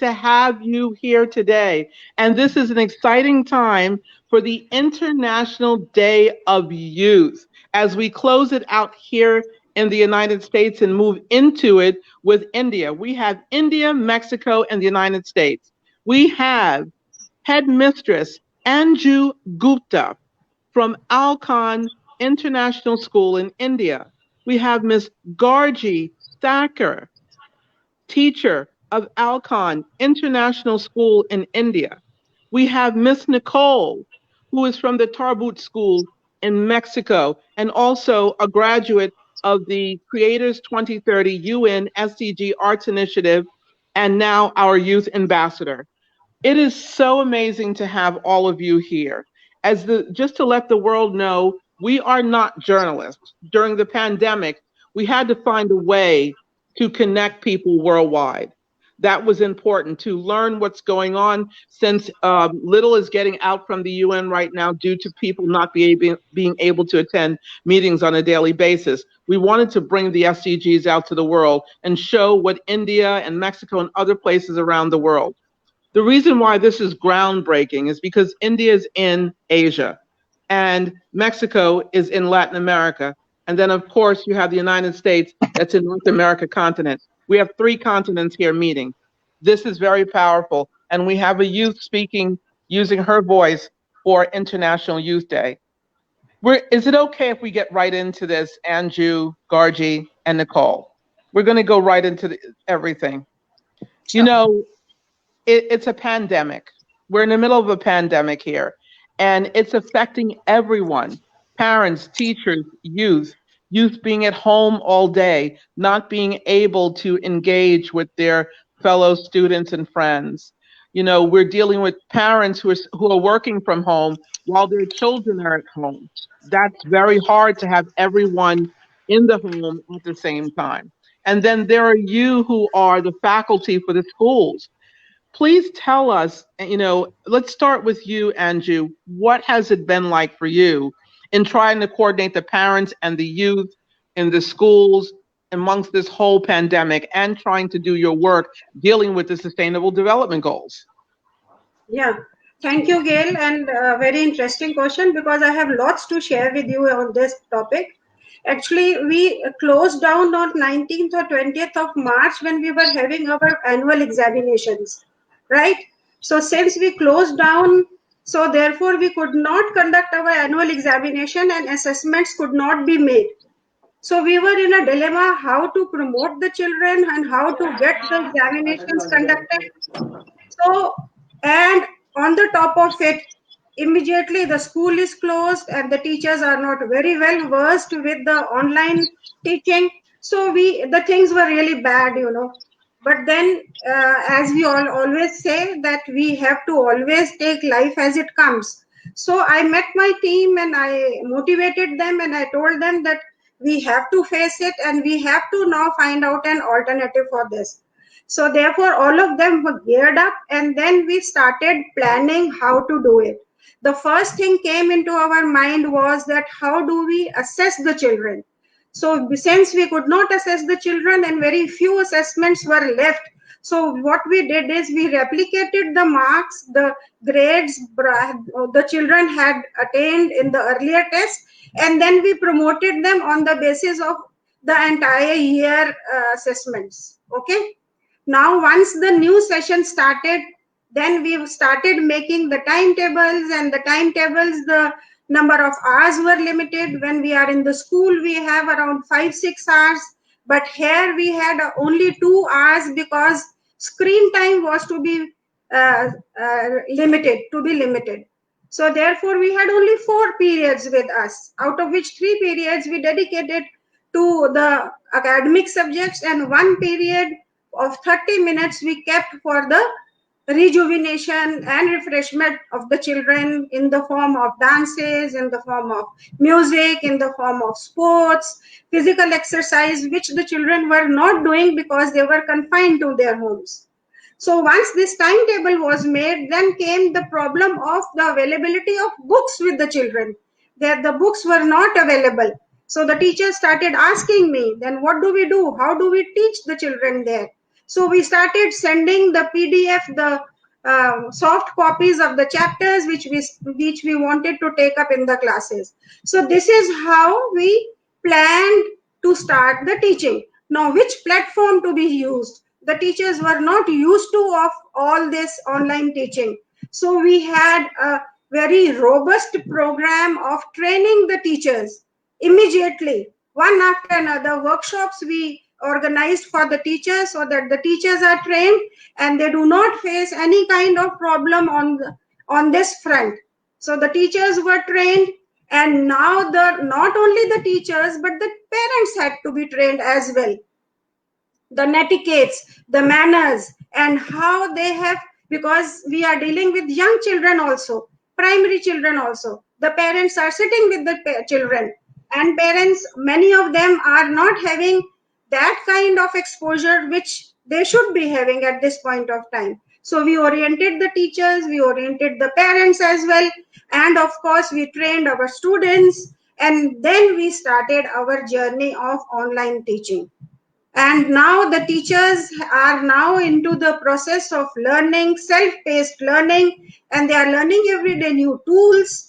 to have you here today. And this is an exciting time for the International Day of Youth as we close it out here in the United States and move into it with India. We have India, Mexico, and the United States. We have Headmistress Anju Gupta from Alcon International School in India. We have Miss Gargi Thacker, teacher of Alcon International School in India. We have Miss Nicole, who is from the Tarbut School in Mexico and also a graduate of the Creators 2030 UN SDG Arts Initiative and now our youth ambassador. It is so amazing to have all of you here. Just to let the world know, we are not journalists. During the pandemic, we had to find a way to connect people worldwide. That was important to learn what's going on since little is getting out from the UN right now due to people not being able to attend meetings on a daily basis. We wanted to bring the SDGs out to the world and show what India and Mexico and other places around the world. The reason why this is groundbreaking is because India is in Asia and Mexico is in Latin America. And then, of course, you have the United States that's in North America continent. We have 3 continents here meeting. This is very powerful. And we have a youth speaking using her voice for International Youth Day. Is it okay if we get right into this, Anju, Gargi, and Nicole? We're going to go right into everything. Sure. You know, it's a pandemic. We're in the middle of a pandemic here, and it's affecting everyone, parents, teachers, youth being at home all day, not being able to engage with their fellow students and friends. You know, we're dealing with parents who are working from home while their children are at home. That's very hard to have everyone in the home at the same time. And then there are you who are the faculty for the schools. Please tell us, you know, let's start with you, Anju. What has it been like for you in trying to coordinate the parents and the youth in the schools amongst this whole pandemic and trying to do your work dealing with the Sustainable Development Goals? Yeah, thank you, Gail, and very interesting question because I have lots to share with you on this topic. Actually, we closed down on 19th or 20th of March when we were having our annual examinations, right? So since we closed down, so therefore we could not conduct our annual examination and assessments could not be made. So we were in a dilemma how to promote the children and how to get the examinations conducted. So, and on the top of it, immediately the school is closed and the teachers are not very well versed with the online teaching. So the things were really bad, you know. But then, as we all always say, that we have to always take life as it comes. So I met my team and I motivated them and I told them that we have to face it and we have to now find out an alternative for this. So therefore, all of them were geared up and then we started planning how to do it. The first thing came into our mind was that how do we assess the children? So since we could not assess the children and very few assessments were left, so what we did is we replicated the marks, the grades the children had attained in the earlier test, and then we promoted them on the basis of the entire year assessments. Okay. Now, once the new session started, then we started making the timetables, and the timetables, the number of hours were limited. When we are in the school, we have around 5-6 hours, but here we had only 2 hours because screen time was to be limited. So therefore, we had only 4 periods with us, out of which 3 periods we dedicated to the academic subjects and 1 period of 30 minutes we kept for the rejuvenation and refreshment of the children in the form of dances, in the form of music, in the form of sports, physical exercise, which the children were not doing because they were confined to their homes. So once this timetable was made, then came the problem of the availability of books with the children. That the books were not available. So the teachers started asking me, then what do we do? How do we teach the children there? So we started sending the PDF, the soft copies of the chapters which we wanted to take up in the classes. So this is how we planned to start the teaching. Now, which platform to be used? The teachers were not used to of all this online teaching. So we had a very robust program of training the teachers immediately. One after another workshops we organized for the teachers so that the teachers are trained and they do not face any kind of problem on this front. So the teachers were trained, and now the not only the teachers but the parents had to be trained as well. The netiquettes, the manners, and how they have, because we are dealing with young children also, primary children also. The parents are sitting with the children, and parents, many of them are not having that kind of exposure which they should be having at this point of time. So we oriented the teachers, we oriented the parents as well, and of course we trained our students, and then we started our journey of online teaching. And now the teachers are now into the process of learning, self-paced learning, and they are learning every day new tools,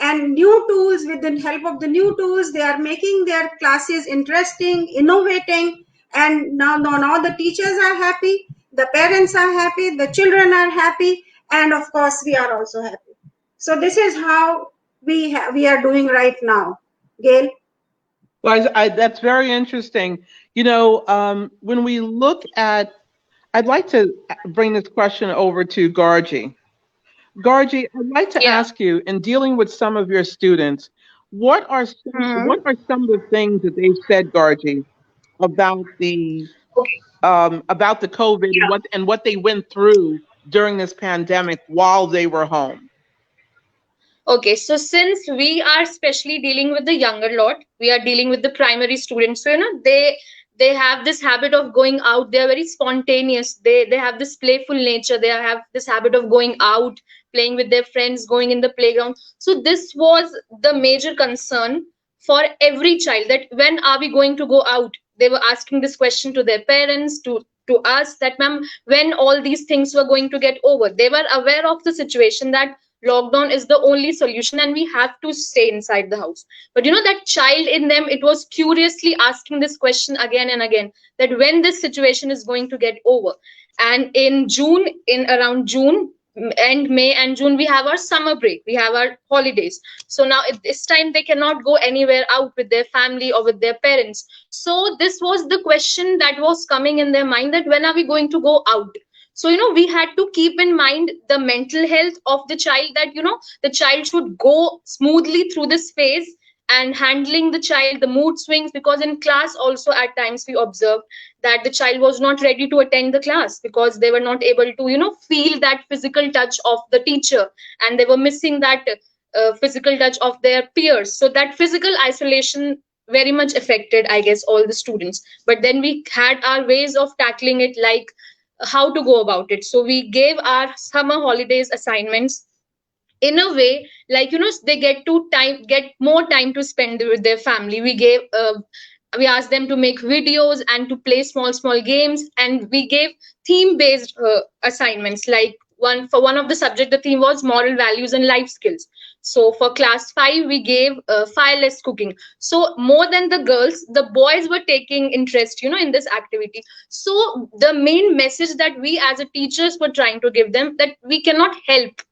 and new tools. With the help of the new tools, they are making their classes interesting, innovating, and now the teachers are happy, the parents are happy, the children are happy, and of course we are also happy. So this is how we are doing right now. Gail? Well, that's very interesting. When we look at, I'd like to bring this question over to Gargi. Gargi, I'd like to Yeah. ask you, in dealing with some of your students, what are some of the things that they've said, Gargi, about the Okay. about the COVID and what they went through during this pandemic while they were home? Okay, so since we are especially dealing with the younger lot, we are dealing with the primary students. So they have this habit of going out. They are very spontaneous. They have this playful nature. They have this habit of going out, playing with their friends, going in the playground. So this was the major concern for every child, that when are we going to go out? They were asking this question to their parents, to us, that ma'am, when all these things were going to get over. They were aware of the situation that lockdown is the only solution and we have to stay inside the house. But that child in them, it was curiously asking this question again and again, that when this situation is going to get over. And in around June and May and June, we have our summer break, we have our holidays. So now at this time they cannot go anywhere out with their family or with their parents. So this was the question that was coming in their mind, that when are we going to go out? So we had to keep in mind the mental health of the child, that the child should go smoothly through this phase, and handling the child, the mood swings, because in class also at times we observed that the child was not ready to attend the class because they were not able to feel that physical touch of the teacher, and they were missing that physical touch of their peers. So that physical isolation very much affected, I guess, all the students. But then we had our ways of tackling it, like how to go about it. So we gave our summer holidays assignments in a way, like they get more time to spend with their family. We asked them to make videos and to play small games, and we gave theme based assignments. Like one of the subject, the theme was moral values and life skills. So for class 5 we gave fireless cooking. So more than the girls, the boys were taking interest in this activity. So the main message that we as a teachers were trying to give them, that we cannot help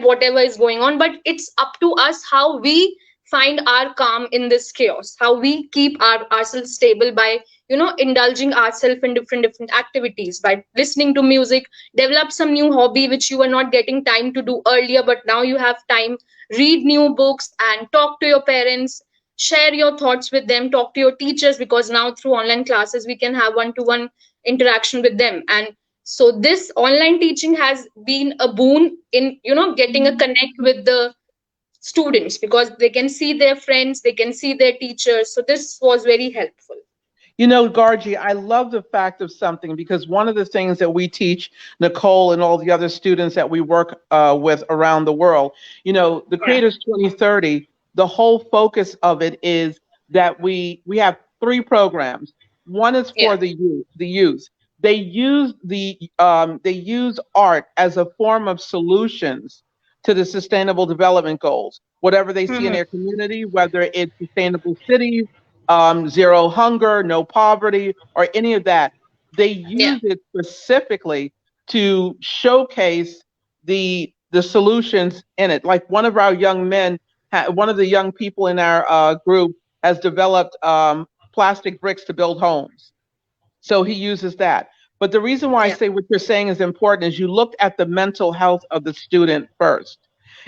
whatever is going on, but it's up to us how we find our calm in this chaos, how we keep ourselves stable by indulging ourselves in different activities, by listening to music, develop some new hobby which you were not getting time to do earlier, but now you have time. Read new books and talk to your parents, share your thoughts with them, talk to your teachers, because now through online classes we can have one-to-one interaction with them. And so this online teaching has been a boon in getting a connect with the students, because they can see their friends, they can see their teachers. So this was very helpful. Gargi, I love the fact of something, because one of the things that we teach Nicole and all the other students that we work with around the world, the Creators 2030, the whole focus of it is that we have 3 programs. One is for the youth. they use art as a form of solutions to the Sustainable Development Goals, whatever they see in their community, whether it's sustainable cities, zero hunger, no poverty, or any of that. They use it specifically to showcase the solutions in it. Like one of our young men, one of the young people in our group has developed plastic bricks to build homes. So he uses that. But the reason why I say what you're saying is important is you looked at the mental health of the student first.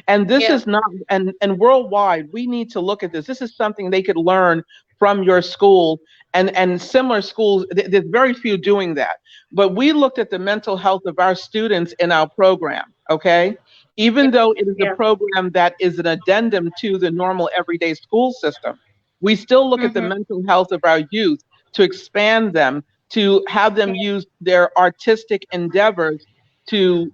And this is not, and worldwide, we need to look at this. This is something they could learn from your school, and similar schools, there's very few doing that. But we looked at the mental health of our students in our program, okay? Even though it is a program that is an addendum to the normal everyday school system, we still look at the mental health of our youth to expand them, to have them use their artistic endeavors to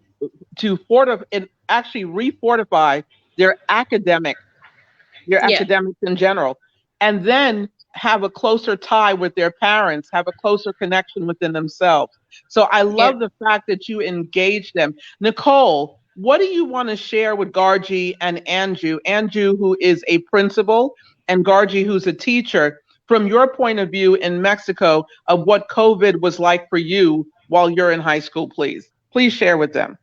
fortify and actually refortify their academics in general, and then have a closer tie with their parents, have a closer connection within themselves. So I love the fact that you engage them. Nicole, what do you want to share with Gargi and Anju? Anju, who is a principal, and Gargi, who's a teacher, from your point of view in Mexico, of what COVID was like for you while you're in high school, please. Please share with them.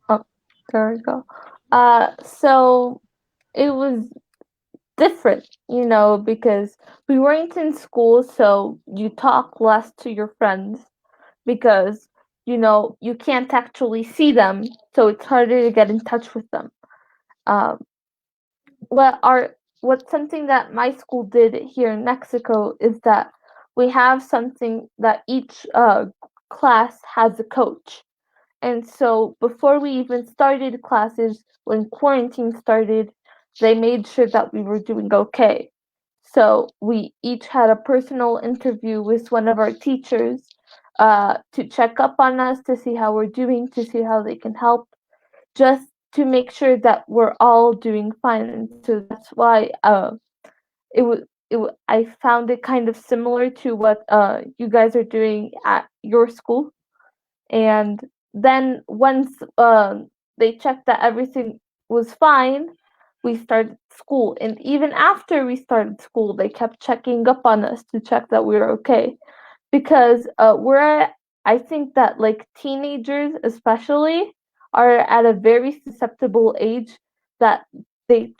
Oh, there we go. So it was different, you know, because we weren't in school, so you talk less to your friends because, you know, you can't actually see them, so it's harder to get in touch with them. What's something that my school did here in Mexico is that we have something that each class has a coach. And so before we even started classes, when quarantine started, they made sure that we were doing okay. So we each had a personal interview with one of our teachers to check up on us, to see how we're doing, to see how they can help, just to make sure that we're all doing fine. And so that's why I found it kind of similar to what you guys are doing at your school. And then once they checked that everything was fine, we started school. And even after we started school, they kept checking up on us to check that we were okay. Because I think that like teenagers especially are at a very susceptible age that they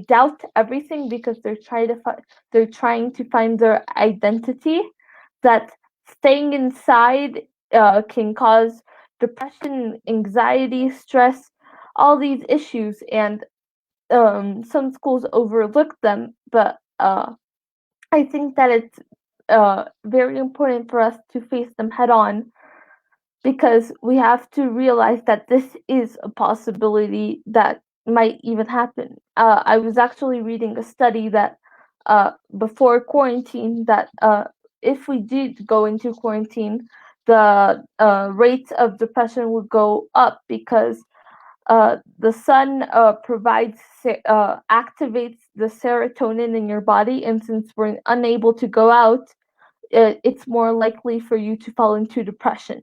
doubt everything because they're trying to find their identity, that staying inside can cause depression, anxiety, stress, all these issues, and some schools overlook them. But I think that it's very important for us to face them head on, because we have to realize that this is a possibility that might even happen. I was actually reading a study that before quarantine, that if we did go into quarantine, the rates of depression would go up because the sun activates the serotonin in your body, and since we're unable to go out, it's more likely for you to fall into depression.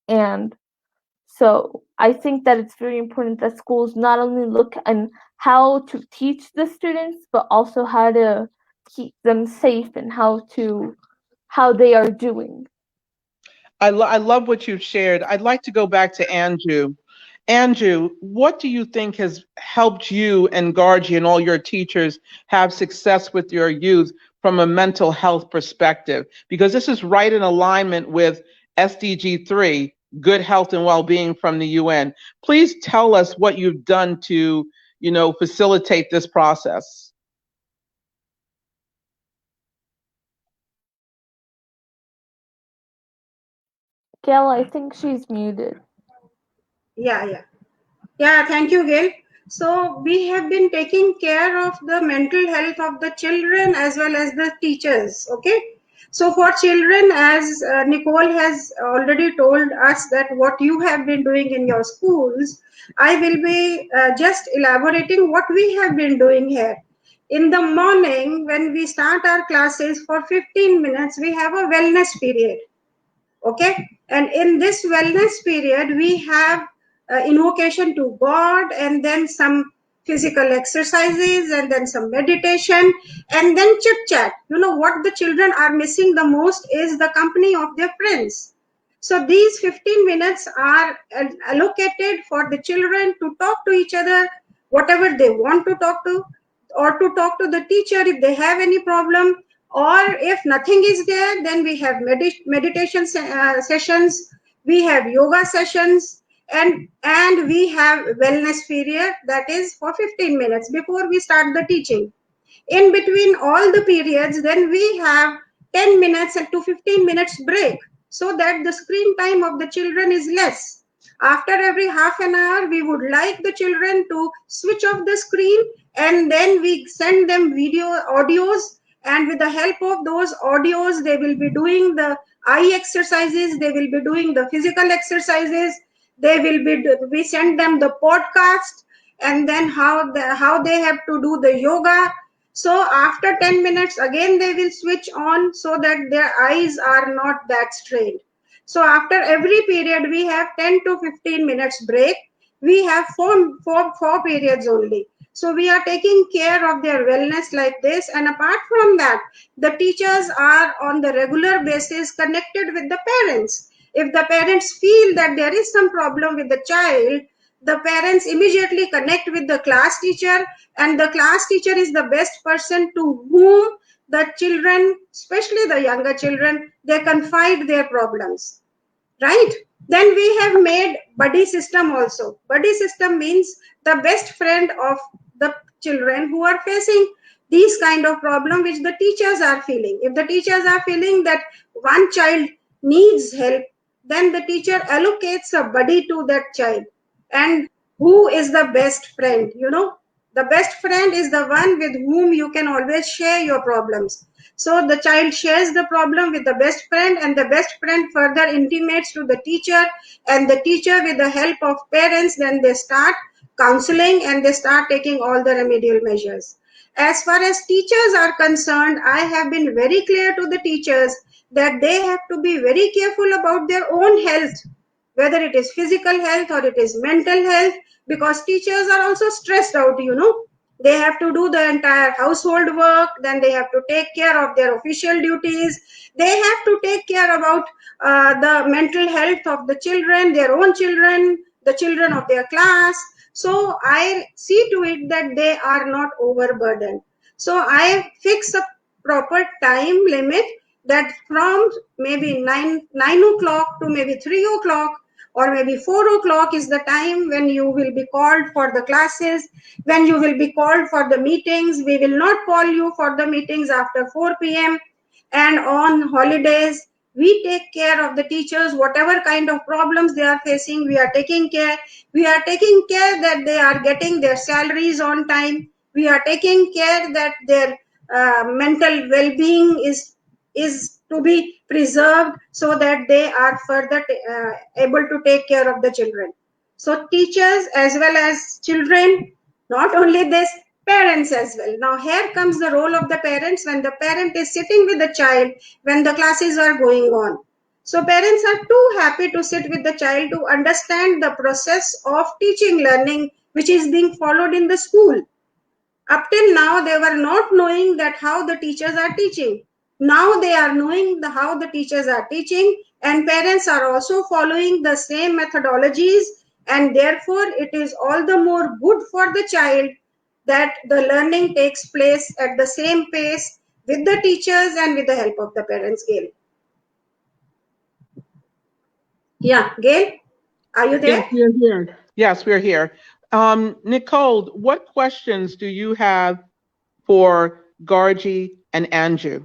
And so I think that it's very important that schools not only look at how to teach the students, but also how to keep them safe and how they are doing. I love what you've shared. I'd like to go back to Anju. Anju, what do you think has helped you and Gargi and all your teachers have success with your youth from a mental health perspective? Because this is right in alignment with SDG 3, good health and well-being from the UN. Please tell us what you've done to, facilitate this process. Gail, I think she's muted. Yeah. Thank you, Gail. So we have been taking care of the mental health of the children as well as the teachers. Okay. So for children, as Nicole has already told us that what you have been doing in your schools, I will be just elaborating what we have been doing here. in the morning when we start our classes for 15 minutes, we have a wellness period. Okay, and in this wellness period we have invocation to God, and then some physical exercises, and then some meditation, and then chit chat. You know what the children are missing the most is the company of their friends. So these 15 minutes are allocated for the children to talk to each other, whatever they want to talk to, or to talk to the teacher if they have any problem, or if nothing is there, then we have meditation sessions, we have yoga sessions, and we have wellness period, that is for 15 minutes before we start the teaching. In between all the periods, then we have 10 minutes to 15 minutes break, so that the screen time of the children is less. After every half an hour, we would like the children to switch off the screen, and then we send them video audios, and with the help of those audios, they will be doing the eye exercises, they will be doing the physical exercises, we send them the podcast, and then how they have to do the yoga. So after 10 minutes, again they will switch on, so that their eyes are not that strained. So after every period, we have 10 to 15 minutes break. We have four periods only. So we are taking care of their wellness like this. And apart from that, the teachers are on the regular basis connected with the parents. If the parents feel that there is some problem with the child, the parents immediately connect with the class teacher, and the class teacher is the best person to whom the children, especially the younger children, they confide their problems, right? Then we have made buddy system also. Buddy system means the best friend of the children who are facing these kind of problem which the teachers are feeling. If the teachers are feeling that one child needs help, then the teacher allocates a buddy to that child. And who is the best friend? You know, the best friend is the one with whom you can always share your problems. So the child shares the problem with the best friend, and the best friend further intimates to the teacher, and the teacher, with the help of parents, then they start counseling and they start taking all the remedial measures. As far as teachers are concerned, I have been very clear to the teachers that they have to be very careful about their own health, whether it is physical health or it is mental health, because teachers are also stressed out, you know. They have to do the entire household work, then they have to take care of their official duties, they have to take care about the mental health of the children, their own children, the children of their class. So I see to it that they are not overburdened. So I fix a proper time limit, that from maybe 9 o'clock to maybe 3 o'clock, or maybe 4 o'clock is the time when you will be called for the classes, when you will be called for the meetings. We will not call you for the meetings after 4 p.m. And on holidays, we take care of the teachers, whatever kind of problems they are facing, we are taking care. We are taking care that they are getting their salaries on time. We are taking care that their mental well-being is to be preserved, so that they are further able to take care of the children. So teachers as well as children, not only this, parents as well. Now here comes the role of the parents, when the parent is sitting with the child when the classes are going on. So parents are too happy to sit with the child to understand the process of teaching learning which is being followed in the school. Up till now, they were not knowing that how the teachers are teaching. Now they are knowing how the teachers are teaching, and parents are also following the same methodologies, and therefore it is all the more good for the child that the learning takes place at the same pace with the teachers and with the help of the parents. Gail. Yeah, Gail, are you there? Yes, we're here. Yes, we're here. Nicole, what questions do you have for Gargi and Anju?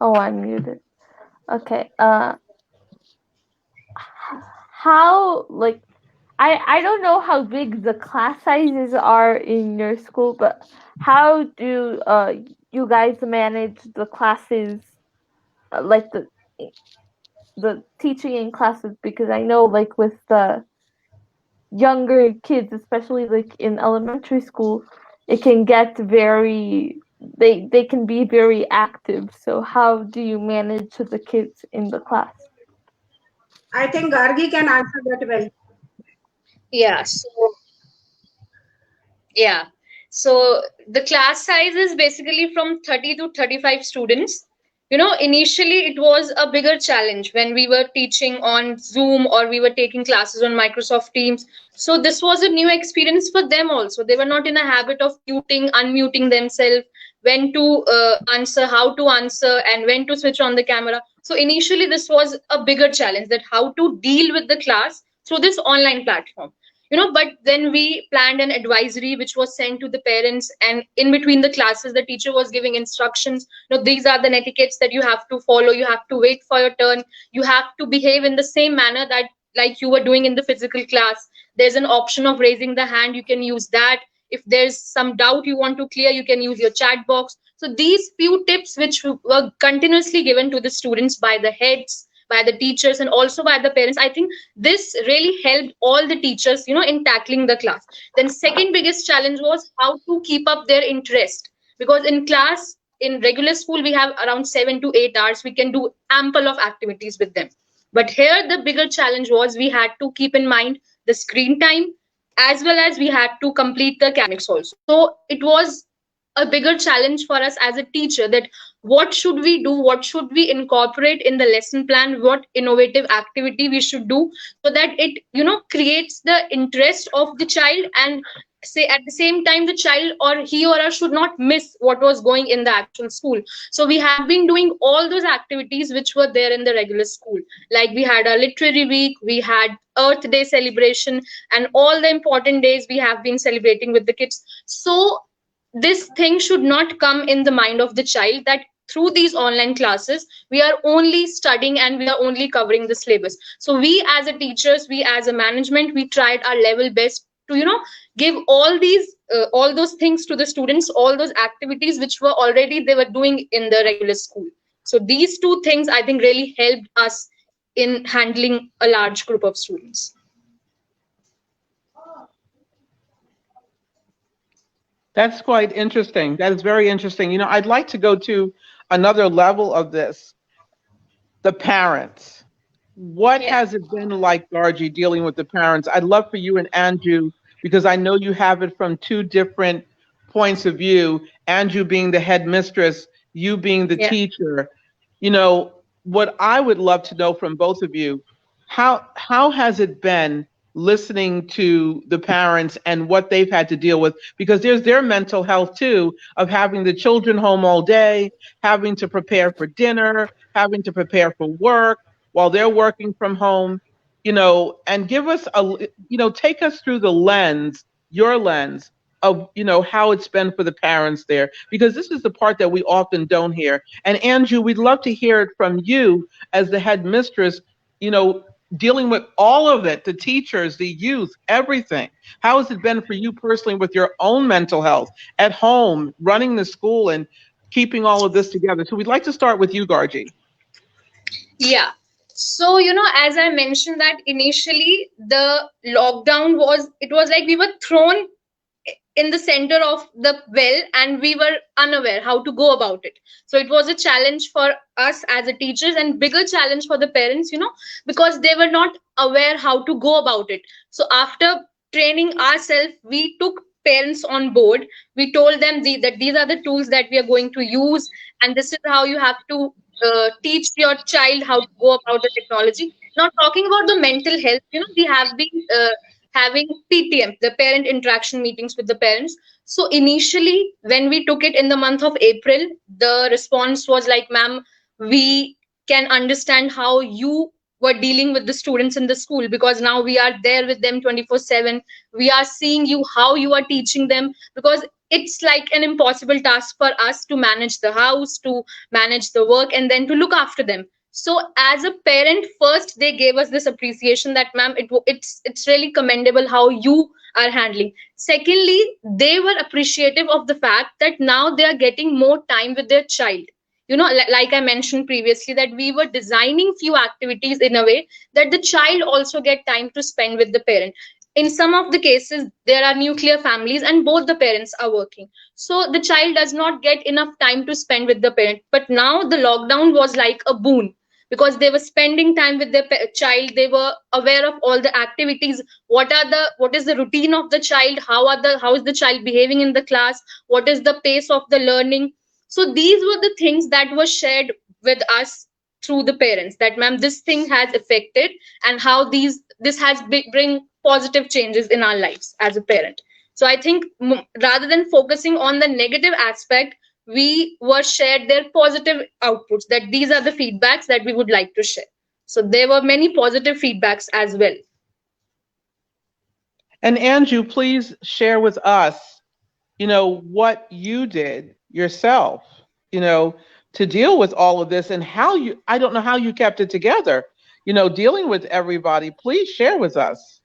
Oh, I'm muted. Okay. How, like, I don't know how big the class sizes are in your school, but how do you guys manage the classes, like the teaching in classes, because I know like with the younger kids, especially like in elementary school, it can get very they can be very active. So how do you manage the kids in the class? I think Gargi can answer that well. Yeah. Yeah. So the class size is basically from 30 to 35 students. Initially it was a bigger challenge when we were teaching on Zoom or we were taking classes on Microsoft Teams. So this was a new experience for them also. They were not in a habit of muting, unmuting themselves, when to answer, how to answer, and when to switch on the camera. So initially this was a bigger challenge, that how to deal with the class through this online platform. But then we planned an advisory which was sent to the parents, and in between the classes the teacher was giving instructions. These are the etiquettes that you have to follow. You have to wait for your turn. You have to behave in the same manner that like you were doing in the physical class. There's an option of raising the hand. You can use that. If there's some doubt you want to clear, you can use your chat box. So these few tips which were continuously given to the students by the heads, by the teachers, and also by the parents, I think this really helped all the teachers in tackling the class. Then second biggest challenge was how to keep up their interest, because in class, in regular school, we have around 7 to 8 hours. We can do ample of activities with them, but here the bigger challenge was we had to keep in mind the screen time, as well as we had to complete the academics also. So it was a bigger challenge for us as a teacher, that what should we do, what should we incorporate in the lesson plan, what innovative activity we should do, so that it creates the interest of the child, and say at the same time the child or he or her should not miss what was going in the actual school. So we have been doing all those activities which were there in the regular school, like we had a literary week, we had Earth Day celebration, and all the important days we have been celebrating with the kids. So this thing should not come in the mind of the child that through these online classes we are only studying and we are only covering the syllabus. So we as a teachers, we as a management, we tried our level best to give all those things to the students, all those activities which were already they were doing in the regular school. So these two things I think really helped us in handling a large group of students. That's quite interesting. That is very interesting. I'd like to go to another level of this. The parents. What has it been like, Gargi, dealing with the parents? I'd love for you and Anju, because I know you have it from two different points of view. Anju being the headmistress, you being the teacher. What I would love to know from both of you, how has it been listening to the parents and what they've had to deal with? Because there's their mental health too, of having the children home all day, having to prepare for dinner, having to prepare for work while they're working from home, and give us take us through the lens, your lens of, how it's been for the parents there, because this is the part that we often don't hear. And Anju, we'd love to hear it from you as the headmistress, dealing with all of it, the teachers, the youth, everything. How has it been for you personally with your own mental health at home, running the school and keeping all of this together? So we'd like to start with you, Gargi. Yeah. So, as I mentioned that initially the lockdown was like we were thrown in the center of the well and we were unaware how to go about it. So it was a challenge for us as a teachers and bigger challenge for the parents, because they were not aware how to go about it. So after training ourselves, we took parents on board. We told them that these are the tools that we are going to use, and this is how you have to teach your child how to go about the technology. Now talking about the mental health, we have been having PTM, the parent interaction meetings with the parents. So initially, when we took it in the month of April, the response was like, ma'am, we can understand how you were dealing with the students in the school, because now we are there with them 24/7. We are seeing you, how you are teaching them, because it's like an impossible task for us to manage the house, to manage the work, and then to look after them. So as a parent, first they gave us this appreciation that, ma'am, it's really commendable how you are handling. Secondly, they were appreciative of the fact that now they are getting more time with their child. like I mentioned previously, that we were designing few activities in a way that the child also get time to spend with the parent. In some of the cases, there are nuclear families and both the parents are working, so the child does not get enough time to spend with the parent. But now the lockdown was like a boon, because they were spending time with their child. They were aware of all the activities, what is the routine of the child, how is the child behaving in the class, what is the pace of the learning. So these were the things that were shared with us through the parents, that ma'am, this thing has affected, and how this has bring positive changes in our lives as a parent. So I think rather than focusing on the negative aspect, we were shared their positive outputs, that these are the feedbacks that we would like to share. So there were many positive feedbacks as well. And Anju, please share with us, what you did yourself, to deal with all of this, and I don't know how you kept it together, dealing with everybody. Please share with us.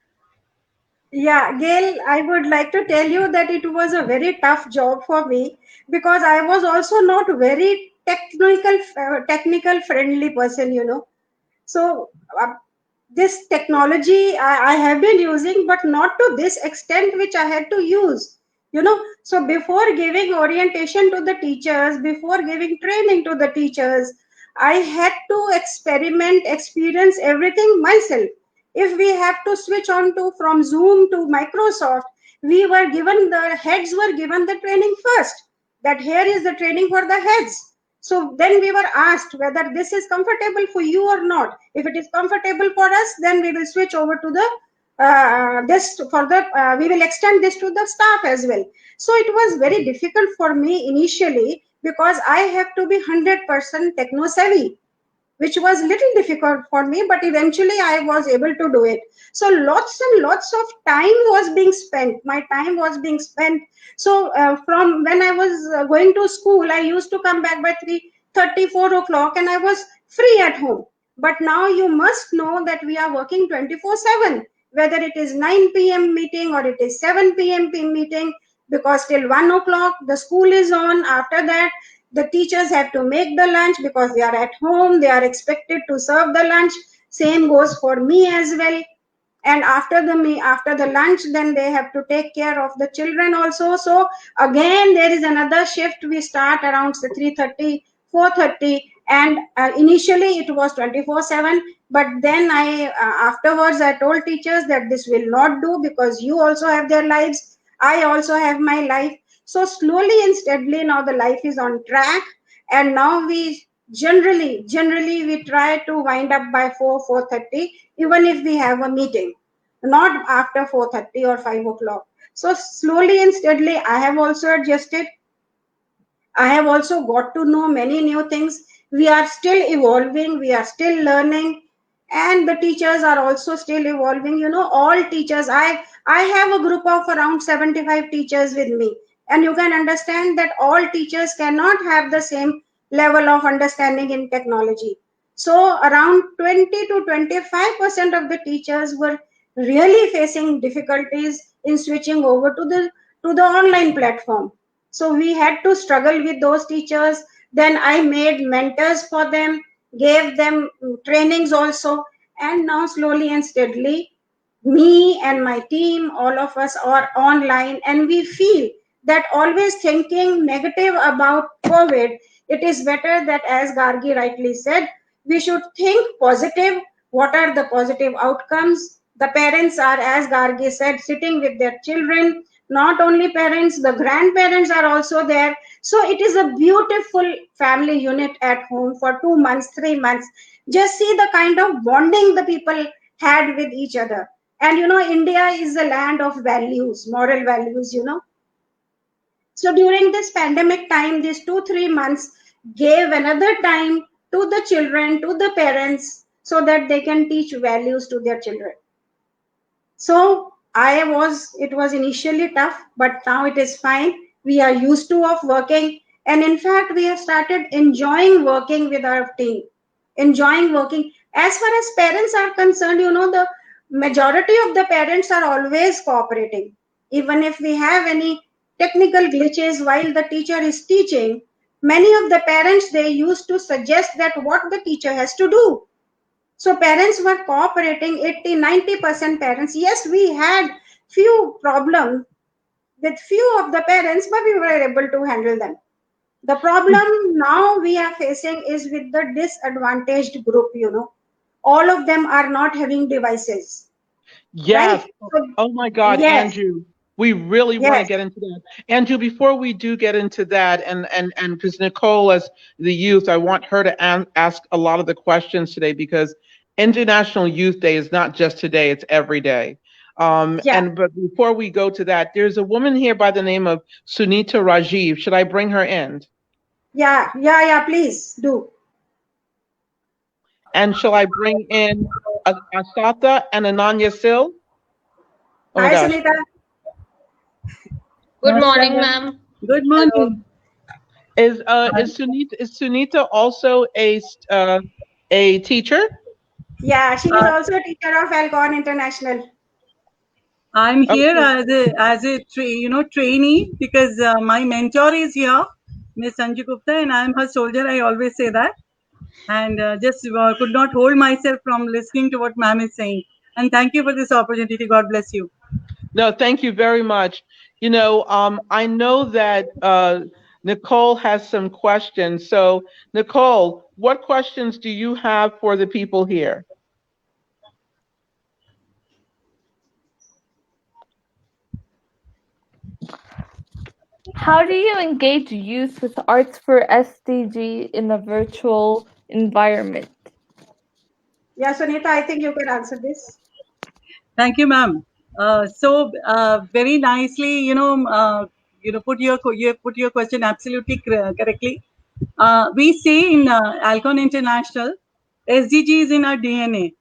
Yeah, Gail, I would like to tell you that it was a very tough job for me, because I was also not very technical friendly person. So this technology I have been using, but not to this extent which I had to use. So before giving orientation to the teachers, before giving training to the teachers, I had to experience everything myself. If we have to switch on to from Zoom to Microsoft, the heads were given the training first, that here is the training for the heads. So then we were asked whether this is comfortable for you or not. If it is comfortable for us, then we will switch over to the we will extend this to the staff as well. So it was very difficult for me initially, because I have to be 100% techno savvy, which was little difficult for me, but eventually I was able to do it. So lots and lots of time was being spent. My time was being spent. So from when I was going to school, I used to come back by 3:30, 4 o'clock, and I was free at home. But now you must know that we are working 24/7, whether it is 9 p.m. meeting or it is 7 p.m. meeting, because till 1 o'clock the school is on. After that, the teachers have to make the lunch because they are at home. They are expected to serve the lunch. Same goes for me as well. And after the lunch, then they have to take care of the children also. So again, there is another shift. We start around 3:30, 4:30, and initially it was 24/7. But then afterwards I told teachers that this will not do, because you also have their lives. I also have my life. So slowly and steadily now the life is on track, and now we generally we try to wind up by 4:30, even if we have a meeting, not after 4:30 or 5 o'clock. So slowly and steadily I have also adjusted. I have also got to know many new things. We are still evolving, we are still learning, and the teachers are also still evolving. All teachers, I have a group of around 75 teachers with me, and you can understand that all teachers cannot have the same level of understanding in technology. So around 20 to 25% of the teachers were really facing difficulties in switching over to the online platform. So we had to struggle with those teachers. Then I made mentors for them, gave them trainings also. And now slowly and steadily, me and my team, all of us are online, and we feel that always thinking negative about COVID, it is better that, as Gargi rightly said, we should think positive. What are the positive outcomes? The parents are, as Gargi said, sitting with their children. Not only parents, the grandparents are also there. So it is a beautiful family unit at home for 2 months, 3 months. Just see the kind of bonding the people had with each other. And India is a land of values, moral values. So during this pandemic time, these 2-3 months gave another time to the children, to the parents, so that they can teach values to their children. So it was initially tough, but now it is fine. We are used to of working. And in fact, we have started enjoying working with our team, enjoying working. As far as parents are concerned, the majority of the parents are always cooperating. Even if we have any technical glitches while the teacher is teaching, many of the parents, they used to suggest that what the teacher has to do. So parents were cooperating, 80-90% parents. Yes, we had few problems with few of the parents, but we were able to handle them. The problem now we are facing is with the disadvantaged group, all of them are not having devices. Yes. Right? So, Oh my God, yes, Andrew. We really want to yes, get into that. Andrew, before we do get into that, and because Nicole, as the youth, I want her to ask a lot of the questions today, because International Youth Day is not just today, it's every day. yeah, But before we go to that, there's a woman here by the name of Sunita Rajiv. Should I bring her in? yeah, please do. And shall I bring in Asatha and Ananya Sil? Oh my Hi, gosh. Sunita. Good morning, Namaskar. ma'am. Good morning. Is Sunita also a teacher? Yeah, she is Uh, also a teacher of Alcon International. I'm here Okay. as a trainee because my mentor is here, Miss Sanju Gupta, and I'm her soldier. I always say that, and just could not hold myself from listening to what ma'am is saying. And thank you for this opportunity. God bless you. No, thank you very much. I know that Nicole has some questions. So, Nicole, what questions do you have for the people here? How do you engage youth with Arts for SDG in a virtual environment? Yeah, Sunita, I think you can answer this. Thank you, ma'am. Very nicely, you put your question absolutely correctly. We say in Alcon International, SDG is in our DNA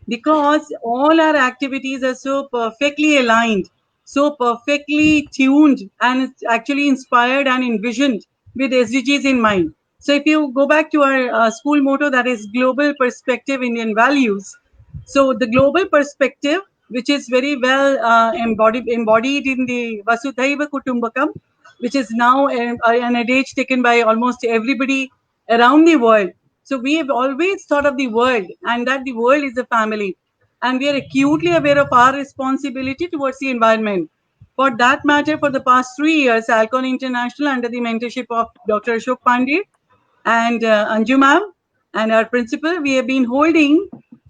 because all our activities are so perfectly aligned, so perfectly tuned, and it's actually inspired and envisioned with SDGs in mind. So if you go back to our school motto, that is Global Perspective Indian Values. So the global perspective, which is very well embodied in the Vasudhaiva Kutumbakam, which is now an adage taken by almost everybody around the world. So we have always thought of the world and that the world is a family. And we are acutely aware of our responsibility towards the environment. For that matter, for the past 3 years, Alcon International, under the mentorship of Dr. Ashok Pandey and Anju ma'am and our principal, we have been holding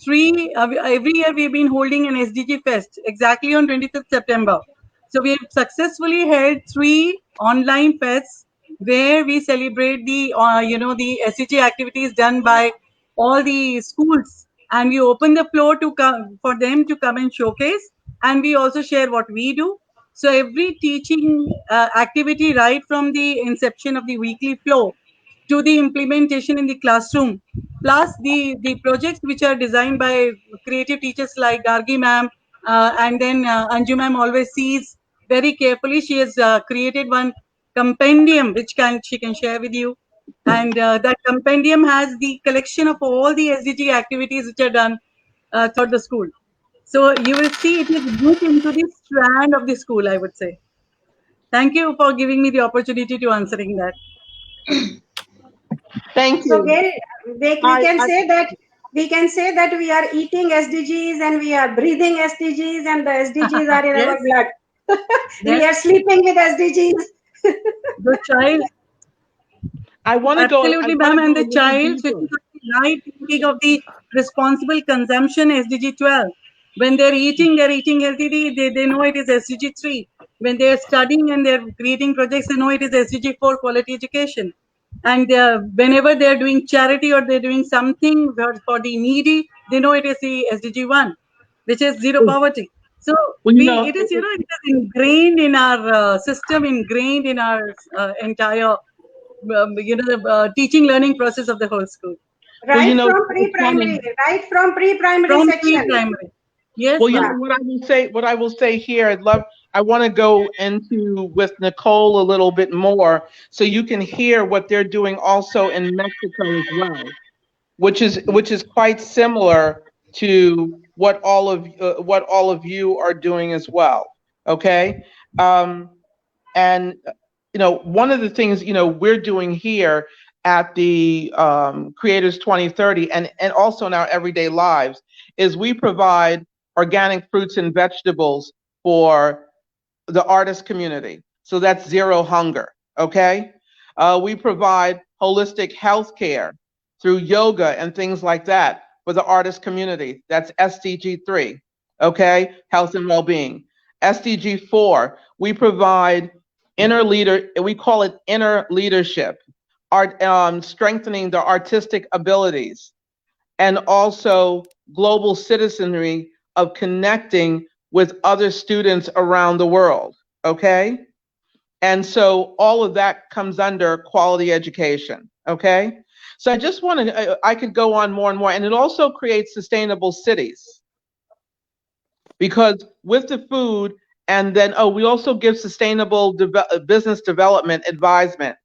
every year we have been holding an SDG Fest exactly on 25th September. So we have successfully held 3 online fests where we celebrate the the SDG activities done by all the schools, and we open the floor to come for them to come and showcase, and we also share what we do. So every teaching activity, right from the inception of the weekly flow to the implementation in the classroom, plus the projects which are designed by creative teachers like Gargi ma'am, and then Anju ma'am always sees very carefully. She has created one compendium which she can share with you, and that compendium has the collection of all the SDG activities which are done throughout the school. So you will see it is grouped into the strand of the school, I would say. Thank you for giving me the opportunity to answering that. Thank So you. Gail, we can say that we are eating SDGs and we are breathing SDGs and the SDGs are in Yes, our blood. We yes, are sleeping with SDGs. the child. I want to go. I Absolutely, want ma'am. to go And a the little child, deeper. right thinking of the responsible consumption SDG 12. When they're eating healthily, they know it is SDG 3. When they're studying and they're creating projects, they know it is SDG 4, quality education. And whenever they're doing charity or they're doing something for the needy, they know it is the SDG 1, which is zero poverty. So Well, it is, it is ingrained in our system, ingrained in our entire the teaching learning process of the whole school well, Right from it's funny. pre-primary, right from pre-primary from section. pre-primary. Yes, Well, ma'am. what I will say here, I want to go into with Nicole a little bit more so you can hear what they're doing also in Mexico as well, which is quite similar to what all of you are doing as well. Okay, and one of the things, we're doing here at the Creators 2030 and also in our everyday lives is we provide organic fruits and vegetables for the artist community. So that's zero hunger, okay? We provide holistic health care through yoga and things like that for the artist community. That's SDG 3, okay? Health and well-being. SDG 4, we provide we call it inner leadership, strengthening the artistic abilities, and also global citizenry of connecting with other students around the world, okay? And so all of that comes under quality education, okay? So I just want to, I could go on more and more, and it also creates sustainable cities. Because with the food, and then, we also give sustainable business development advisement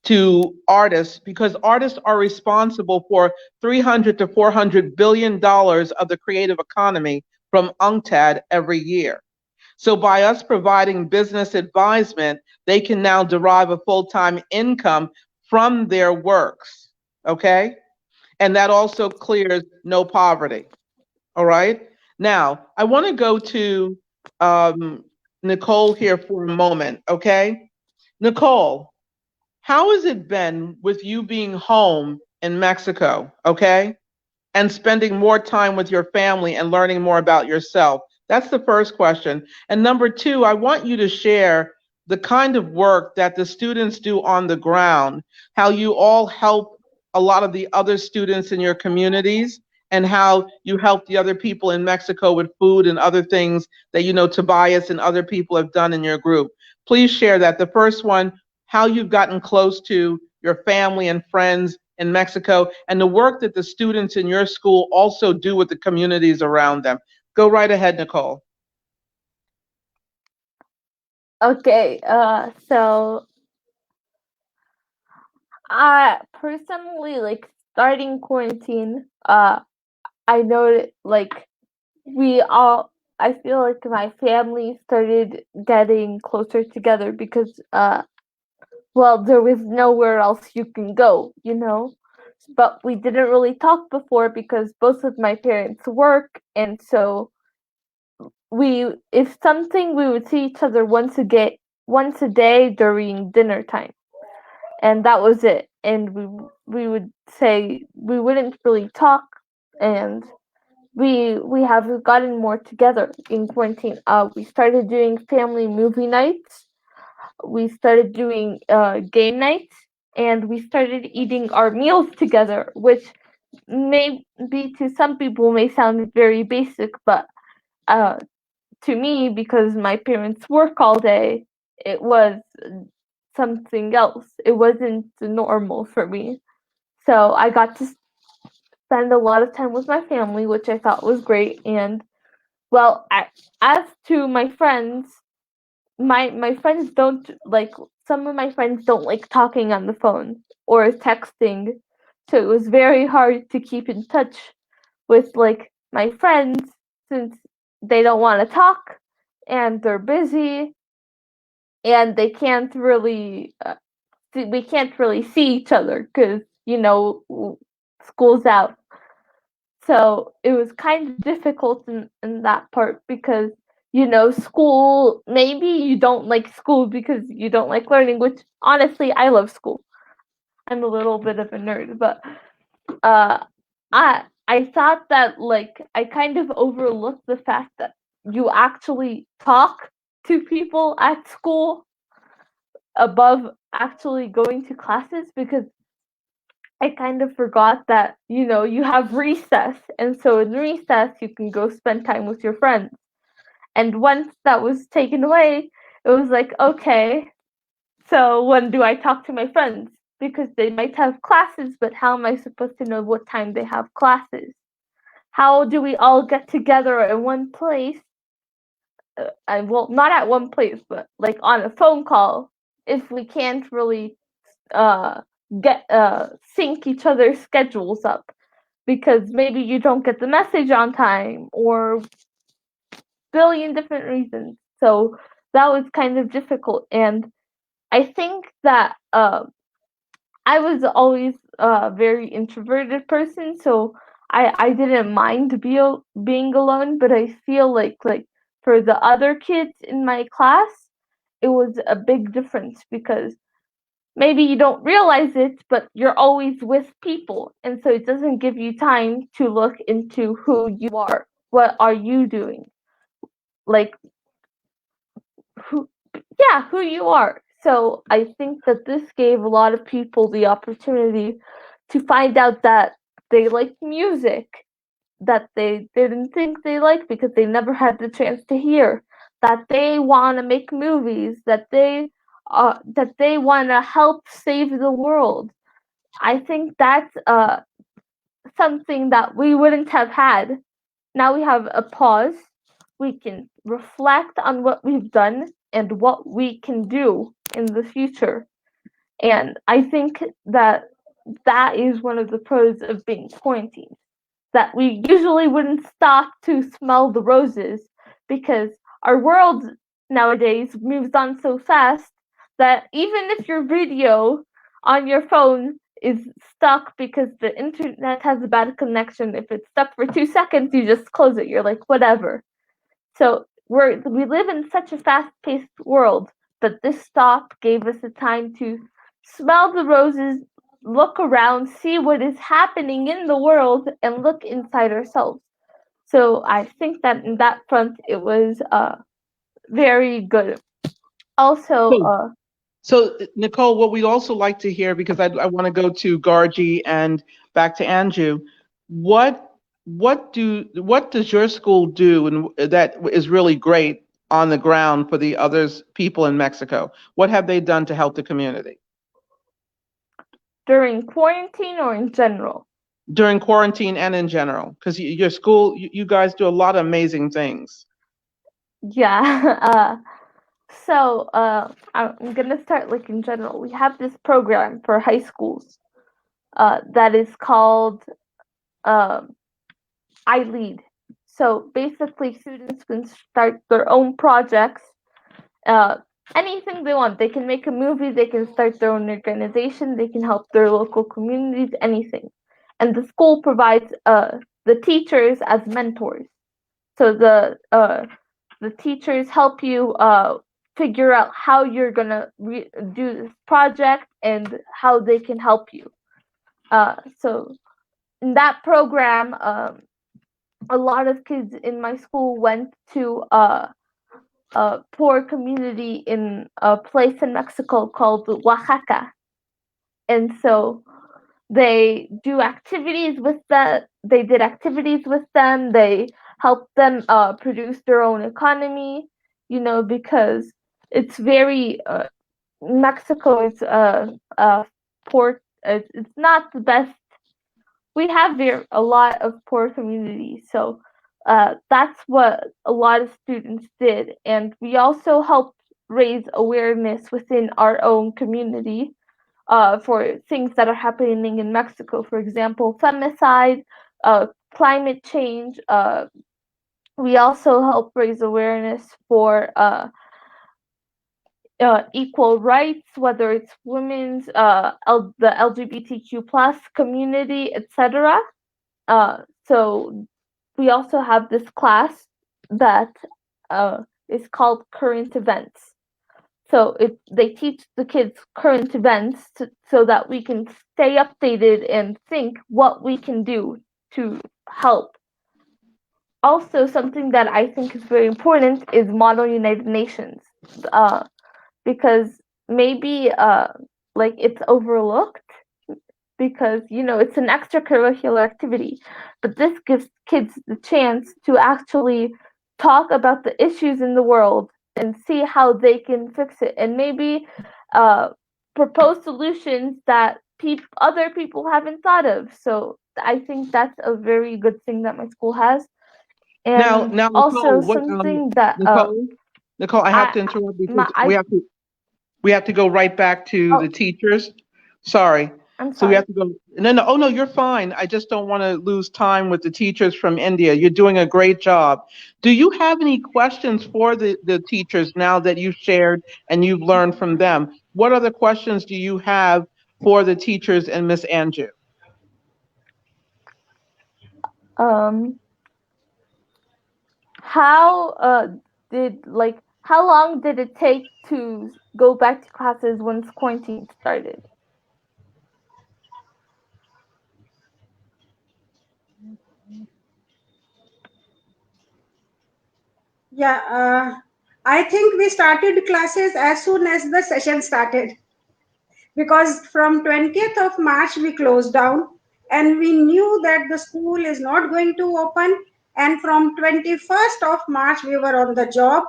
to artists, because artists are responsible for $300 to $400 billion of the creative economy from UNCTAD every year. So by us providing business advisement, they can now derive a full-time income from their works, okay? And that also clears no poverty, all right? Now, I want to go to Nicole here for a moment, okay? Nicole, how has it been with you being home in Mexico, okay? And spending more time with your family and learning more about yourself? That's the first question. And number two, I want you to share the kind of work that the students do on the ground, how you all help a lot of the other students in your communities, and how you help the other people in Mexico with food and other things that, Tobias and other people have done in your group. Please share that. The first one, how you've gotten close to your family and friends in Mexico, and the work that the students in your school also do with the communities around them. Go right ahead, Nicole. Okay, so I personally, like, starting quarantine, I know, like, I feel like my family started getting closer together because, well, there was nowhere else you can go, but we didn't really talk before because both of my parents work, and so if something, we would see each other once a day during dinner time, and that was it. And we would say we wouldn't really talk, and we have gotten more together in quarantine. We started doing family movie nights. We started doing game nights, and we started eating our meals together, which maybe to some people may sound very basic, but to me, because my parents work all day, it was something else. It wasn't normal for me. So I got to spend a lot of time with my family, which I thought was great. And, well, as to my friends, my friends don't like, some of my friends don't like talking on the phone or texting. So it was very hard to keep in touch with, like, my friends, since they don't want to talk and they're busy and they can't really we can't really see each other because school's out. So it was kind of difficult in that part because school, maybe you don't like school because you don't like learning, which honestly I love school. I'm a little bit of a nerd, but I thought that, like, I kind of overlooked the fact that you actually talk to people at school above actually going to classes, because I kind of forgot that, you have recess, and so in recess you can go spend time with your friends. And once that was taken away, it was like, okay, so when do I talk to my friends? Because they might have classes, but how am I supposed to know what time they have classes? How do we all get together in one place? Well, not at one place, but like on a phone call, if we can't really sync each other's schedules up, because maybe you don't get the message on time, or billion different reasons. So that was kind of difficult, and I think that I was always a very introverted person, so I didn't mind being alone, but I feel like for the other kids in my class, it was a big difference because maybe you don't realize it, but you're always with people, and so it doesn't give you time to look into who you are. What are you doing? Like who you are. So I think that this gave a lot of people the opportunity to find out that they like music that they didn't think they liked because they never had the chance to hear, that they want to make movies, that they want to help save the world. I think that's something that we wouldn't have had. Now we have a pause. We can reflect on what we've done and what we can do in the future. And I think that that is one of the pros of being quarantined. That we usually wouldn't stop to smell the roses because our world nowadays moves on so fast that even if your video on your phone is stuck because the internet has a bad connection, if it's stuck for 2 seconds, you just close it. You're like, whatever. So we live in such a fast-paced world, but this stop gave us the time to smell the roses, look around, see what is happening in the world, and look inside ourselves. So I think that in that front, it was very good. Also, So Nicole, what we'd also like to hear, because I want to go to Gargi and back to Anju, what does your school do and that is really great on the ground for the people in Mexico? What have they done to help the community? During quarantine or in general? During quarantine and in general, because your school, you guys do a lot of amazing things. Yeah. So I'm gonna start in general. We have this program for high schools that is called iLead. So basically, students can start their own projects, anything they want. They can make a movie, they can start their own organization, they can help their local communities, anything. And the school provides the teachers as mentors. So the teachers help you figure out how you're gonna do this project and how they can help you. So in that program, a lot of kids in my school went to a poor community in a place in Mexico called Oaxaca, and so they do activities with that. They did activities with them. They helped them produce their own economy. Because it's very Mexico is poor. It's not the best. We have a lot of poor communities, so that's what a lot of students did, and we also helped raise awareness within our own community for things that are happening in Mexico. For example, femicide, climate change. We also help raise awareness for equal rights, whether it's women's, the LGBTQ plus community, etc. So we also have this class that is called current events. So they teach the kids current events so that we can stay updated and think what we can do to help. Also, something that I think is very important is Model United Nations, because maybe it's overlooked because it's an extracurricular activity, but this gives kids the chance to actually talk about the issues in the world and see how they can fix it, and maybe propose solutions that other people haven't thought of. So I think that's a very good thing that my school has. And now also Nicole, something that Nicole, I have to interrupt because we have to go right back to the teachers. Sorry. I'm sorry. So we have to go No. Oh, no, you're fine. I just don't want to lose time with the teachers from India. You're doing a great job. Do you have any questions for the teachers now that you've shared and you've learned from them? What other questions do you have for the teachers and Miss Anju? How long did it take to go back to classes once quarantine started? Yeah, I think we started classes as soon as the session started, because from 20th of March we closed down, and we knew that the school is not going to open, and from 21st of March we were on the job.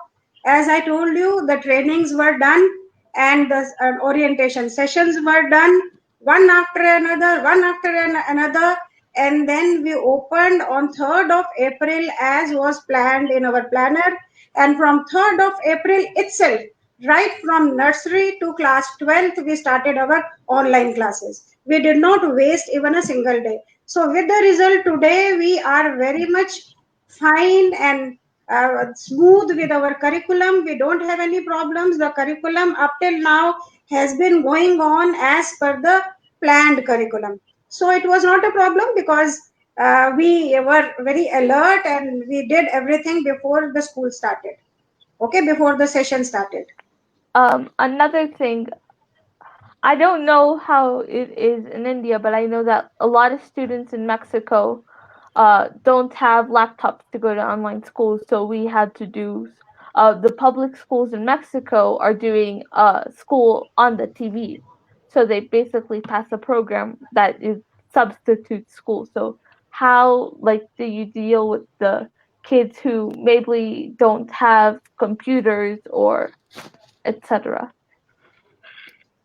As I told you, the trainings were done and the orientation sessions were done, one after another, another, and then we opened on 3rd of April as was planned in our planner. And from 3rd of April itself, right from nursery to class 12th, we started our online classes. We did not waste even a single day. So with the result today, we are very much fine and smooth with our curriculum. We don't have any problems. The curriculum up till now has been going on as per the planned curriculum. So it was not a problem, because we were very alert and we did everything before the school started. Okay, before the session started. Another thing, I don't know how it is in India, but I know that a lot of students in Mexico don't have laptops to go to online schools, so we had to do. The public schools in Mexico are doing school on the TV, so they basically pass a program that is substitute school. So how do you deal with the kids who maybe don't have computers or etc.?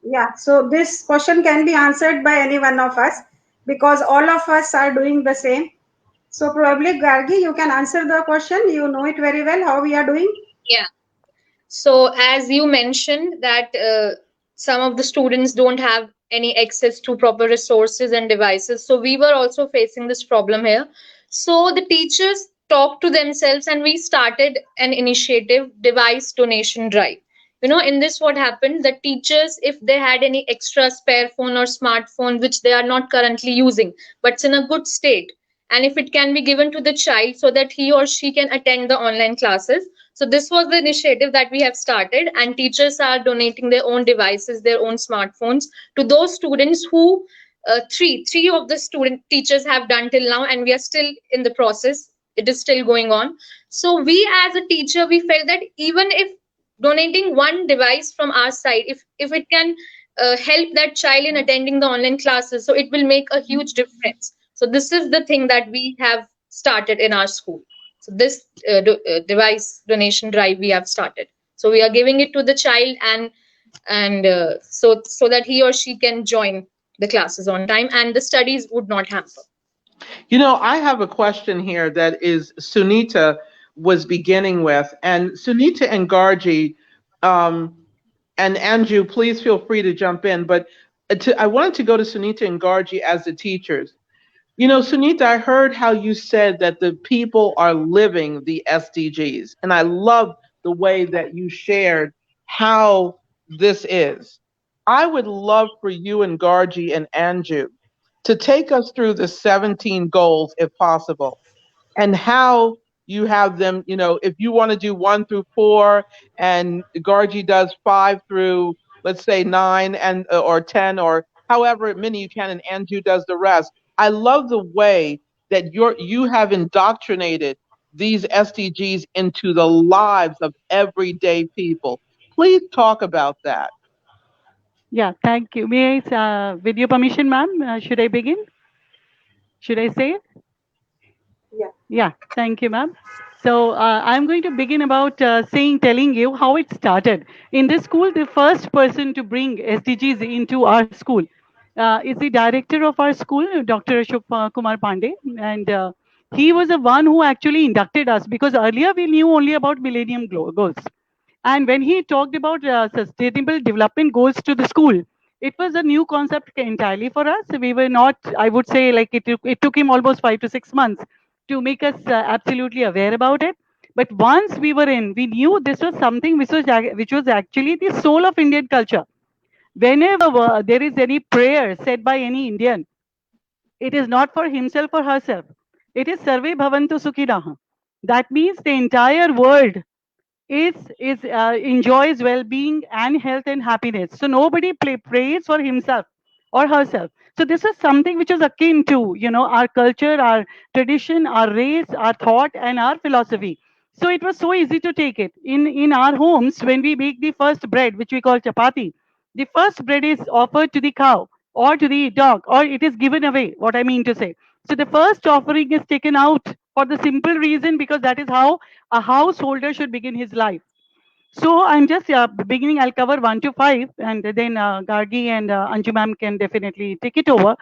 Yeah, so this question can be answered by any one of us, because all of us are doing the same. So probably Gargi, you can answer the question. You know it very well how we are doing. Yeah. So as you mentioned that some of the students don't have any access to proper resources and devices. So we were also facing this problem here. So the teachers talked to themselves and we started an initiative, device donation drive. In this what happened, the teachers, if they had any extra spare phone or smartphone which they are not currently using but it's in a good state, and if it can be given to the child so that he or she can attend the online classes. So this was the initiative that we have started, and teachers are donating their own devices, their own smartphones to those students who three of the student teachers have done till now, and we are still in the process. It is still going on. So we as a teacher, we felt that even if donating one device from our side, if it can help that child in attending the online classes, so it will make a huge difference. So this is the thing that we have started in our school. So this device donation drive we have started. So we are giving it to the child, and so that he or she can join the classes on time and the studies would not hamper. I have a question here that is Sunita was beginning with, and Sunita and Gargi, and Anju, please feel free to jump in. But I wanted to go to Sunita and Gargi as the teachers. Sunita, I heard how you said that the people are living the SDGs, and I love the way that you shared how this is. I would love for you and Gargi and Anju to take us through the 17 goals, if possible, and how you have them, if you want to do 1 through 4 and Gargi does 5 through, let's say 9 and or 10 or however many you can, and Anju does the rest. I love the way that you have indoctrinated these SDGs into the lives of everyday people. Please talk about that. Yeah, thank you. May I, with your permission, ma'am, should I begin? Should I say it? Yeah. Yeah, thank you, ma'am. So I'm going to begin about telling you how it started. In this school, the first person to bring SDGs into our school is the director of our school, Dr. Ashok Kumar Pandey. And he was the one who actually inducted us, because earlier we knew only about Millennium Goals. And when he talked about sustainable development goals to the school, it was a new concept entirely for us. We were not, I would say, like it took him almost 5 to 6 months to make us absolutely aware about it. But once we were in, we knew this was something which was actually the soul of Indian culture. Whenever there is any prayer said by any Indian, it is not for himself or herself. It is Sarve Bhavantu Sukhinaha. That means the entire world is enjoys well-being and health and happiness. So nobody prays for himself or herself. So this is something which is akin to our culture, our tradition, our race, our thought, and our philosophy. So it was so easy to take it in our homes when we make the first bread, which we call chapati. The first bread is offered to the cow or to the dog, or it is given away. What I mean to say. So the first offering is taken out for the simple reason because that is how a householder should begin his life. So I'm just beginning. I'll cover 1 to 5, and then Gargi and Anju ma'am can definitely take it over.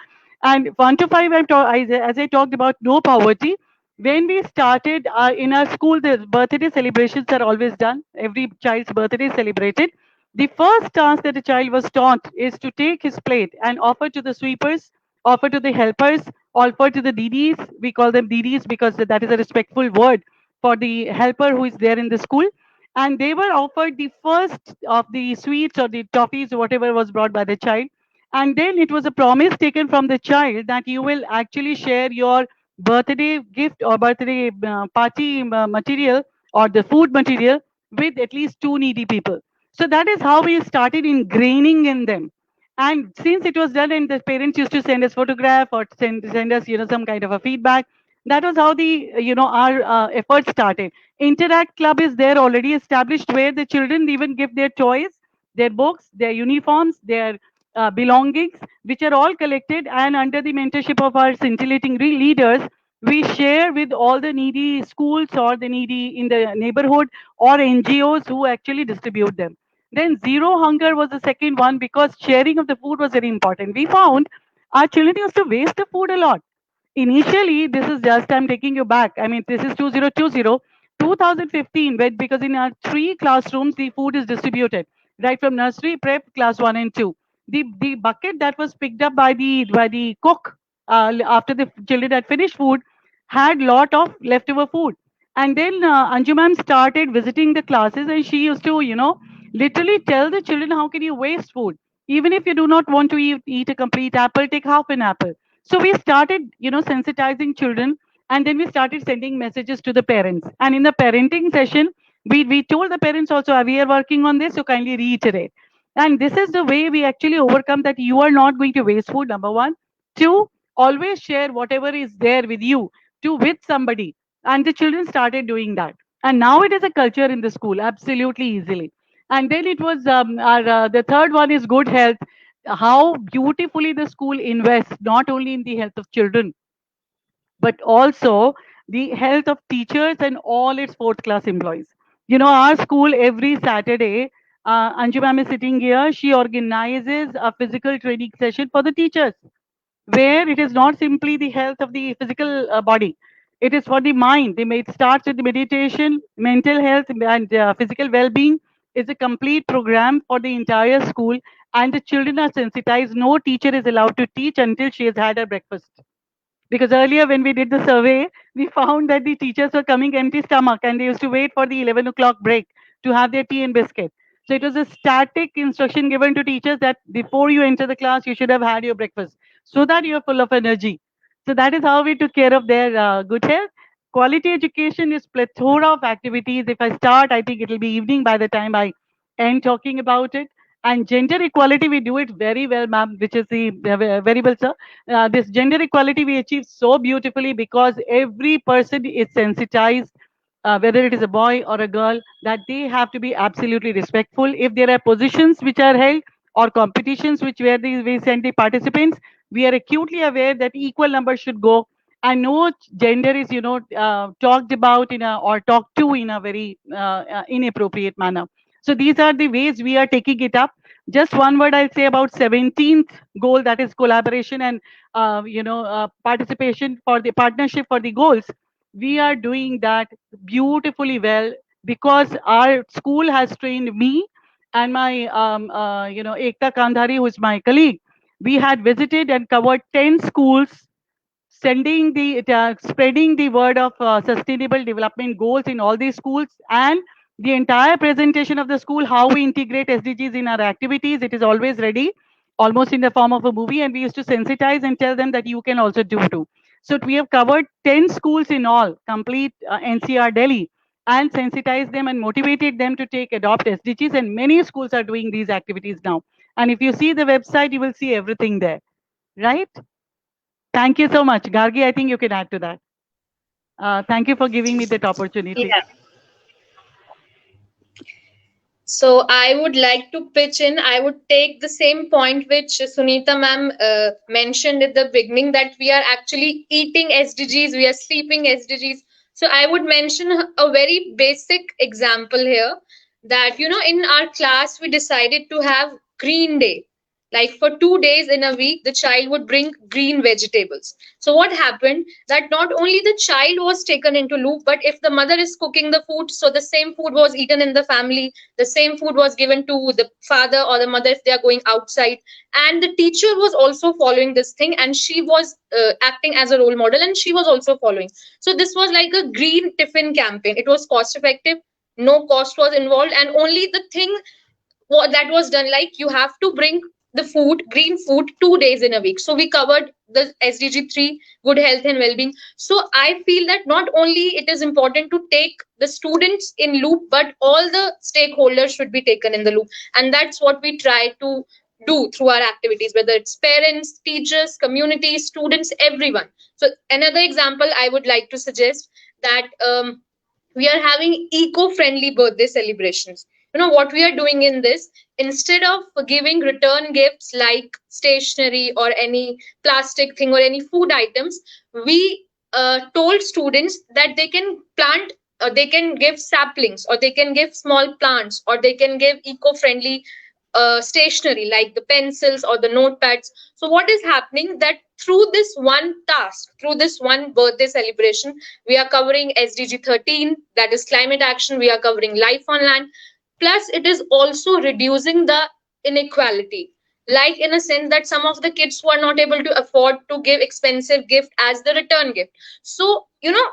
And 1 to 5, as I talked about no poverty. When we started in our school, the birthday celebrations are always done. Every child's birthday is celebrated. The first task that a child was taught is to take his plate and offer to the sweepers, offer to the helpers, offer to the DDs. We call them DDs because that is a respectful word for the helper who is there in the school. And they were offered the first of the sweets or the toffees, whatever was brought by the child. And then it was a promise taken from the child that you will actually share your birthday gift or birthday party material or the food material with at least 2 needy people. So that is how we started ingraining in them. And since it was done and the parents used to send us photograph or send us some kind of a feedback, that was how the our efforts started. Interact Club is there already established where the children even give their toys, their books, their uniforms, their belongings, which are all collected, and under the mentorship of our scintillating leaders, we share with all the needy schools or the needy in the neighborhood or NGOs who actually distribute them. Then Zero Hunger was the second one because sharing of the food was very important. We found our children used to waste the food a lot. Initially, this is just, I'm taking you back. I mean, this is 2020, 2015, because in our 3 classrooms, the food is distributed, right from nursery, prep, class 1 and 2. The bucket that was picked up by the cook after the children had finished food had lot of leftover food. And then Anju ma'am started visiting the classes and she used to, literally tell the children, how can you waste food? Even if you do not want to eat a complete apple, take half an apple. So we started, sensitizing children, and then we started sending messages to the parents. And in the parenting session, we told the parents also, we are working on this, so kindly reiterate. And this is the way we actually overcome that you are not going to waste food, number one. Two, always share whatever is there with you with somebody. And the children started doing that. And now it is a culture in the school, absolutely easily. And then it was the third one is good health, how beautifully the school invests not only in the health of children, but also the health of teachers and all its fourth class employees. Our school every Saturday, Anju ma'am is sitting here, she organizes a physical training session for the teachers, where it is not simply the health of the physical body, it is for the mind. It starts with the meditation, mental health, and physical well-being is a complete program for the entire school, and the children are sensitized. No teacher is allowed to teach until she has had her breakfast. Because earlier when we did the survey, we found that the teachers were coming empty stomach and they used to wait for the 11 o'clock break to have their tea and biscuit. So it was a static instruction given to teachers that before you enter the class, you should have had your breakfast so that you're full of energy. So that is how we took care of their good health. Quality education is plethora of activities. If I start, I think it'll be evening by the time I end talking about it. And gender equality, we do it very well, ma'am, which is the very well, sir. This gender equality we achieve so beautifully because every person is sensitized, whether it is a boy or a girl, that they have to be absolutely respectful. If there are positions which are held or competitions where we send the participants, we are acutely aware that equal numbers should go, and no gender is talked about or talked to in a very inappropriate manner. So these are the ways we are taking it up. Just one word I'll say about 17th goal, that is collaboration and participation for the partnership for the goals. We are doing that beautifully well because our school has trained me and my Ekta Kandhari, who is my colleague, we had visited and covered 10 schools, sending spreading the word of sustainable development goals in all these schools, and the entire presentation of the school, how we integrate SDGs in our activities. It is always ready, almost in the form of a movie, and we used to sensitize and tell them that you can also do too. So we have covered 10 schools in all, complete NCR Delhi, and sensitized them and motivated them to adopt SDGs, and many schools are doing these activities now. And if you see the website, you will see everything there, right? Thank you so much. Gargi, I think you can add to that. Thank you for giving me that opportunity. Yeah. So I would like to pitch in. I would take the same point which Sunita ma'am mentioned at the beginning, that we are actually eating SDGs, we are sleeping SDGs. So I would mention a very basic example here, that in our class we decided to have green day. Like for 2 days in a week, the child would bring green vegetables. So what happened, that not only the child was taken into loop, but if the mother is cooking the food, so the same food was eaten in the family, the same food was given to the father or the mother if they are going outside. And the teacher was also following this thing, and she was acting as a role model, and she was also following. So this was like a green tiffin campaign. It was cost effective, no cost was involved, and only the thing that was done, like you have to bring the food, green food, 2 days in a week. So we covered the SDG 3, good health and well-being. So I feel that not only it is important to take the students in loop, but all the stakeholders should be taken in the loop. And that's what we try to do through our activities, whether it's parents, teachers, community, students, everyone. So another example I would like to suggest, that we are having eco-friendly birthday celebrations. What we are doing in this, instead of giving return gifts like stationery or any plastic thing or any food items, we told students that they can plant, they can give saplings, or they can give small plants, or they can give eco-friendly stationery like the pencils or the notepads. So what is happening, that through this one task, through this one birthday celebration, we are covering SDG 13, that is climate action, we are covering life on land, plus it is also reducing the inequality, like in a sense that some of the kids who are not able to afford to give expensive gift as the return gift, so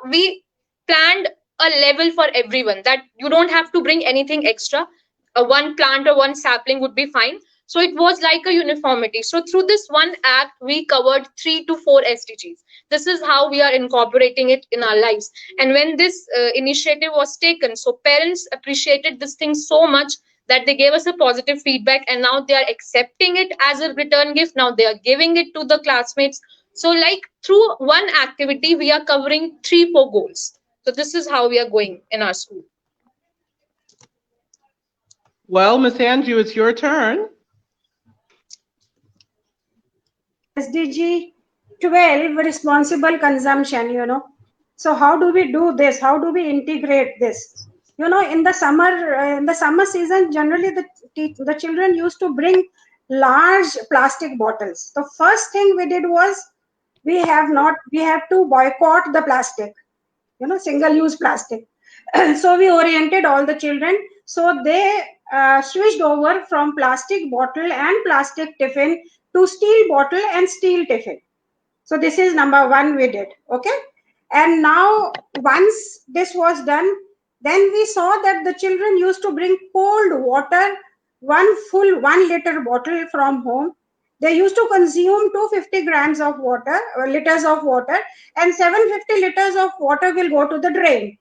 we planned a level for everyone, that you don't have to bring anything extra. One plant or one sapling would be fine. So it was like a uniformity. So through this one act, we covered 3 to 4 SDGs. This is how we are incorporating it in our lives. And when this initiative was taken, so parents appreciated this thing so much that they gave us a positive feedback, and now they are accepting it as a return gift. Now they are giving it to the classmates. So like through one activity, we are covering 3-4 goals. So this is how we are going in our school. Well, Ms. Andrew, it's your turn. SDG 12, responsible consumption, So how do we do this? How do we integrate this? In the summer season, generally the children used to bring large plastic bottles. The first thing we did was we have to boycott the plastic, single-use plastic. So we oriented all the children. So they switched over from plastic bottle and plastic tiffin to steel bottle and steel tiffin. So this is number one we did. Okay. And now once this was done, then we saw that the children used to bring cold water, one full 1 liter bottle from home. They used to consume 250 grams of water, liters of water, and 750 liters of water will go to the drain.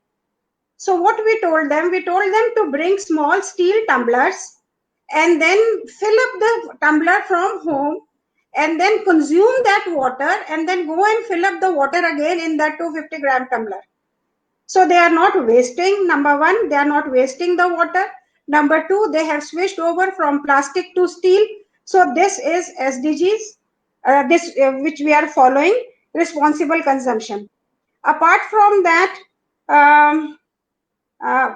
So what we told them to bring small steel tumblers and then fill up the tumbler from home and then consume that water and then go and fill up the water again in that 250 gram tumbler. So they are not wasting, number one, they are not wasting the water. Number two, they have switched over from plastic to steel. So this is SDGs, which we are following, responsible consumption. Apart from that,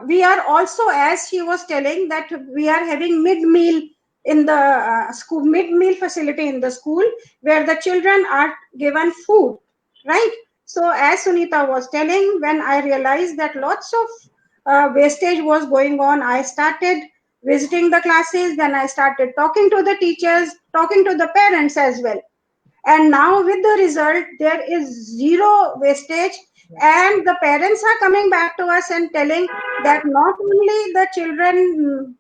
we are also, as she was telling, that we are having mid-meal in the school, mid-meal facility in the school where the children are given food, right? So as Sunita was telling, when I realized that lots of wastage was going on, I started visiting the classes, then I started talking to the teachers, talking to the parents as well. And now with the result, there is zero wastage, and the parents are coming back to us and telling that not only the children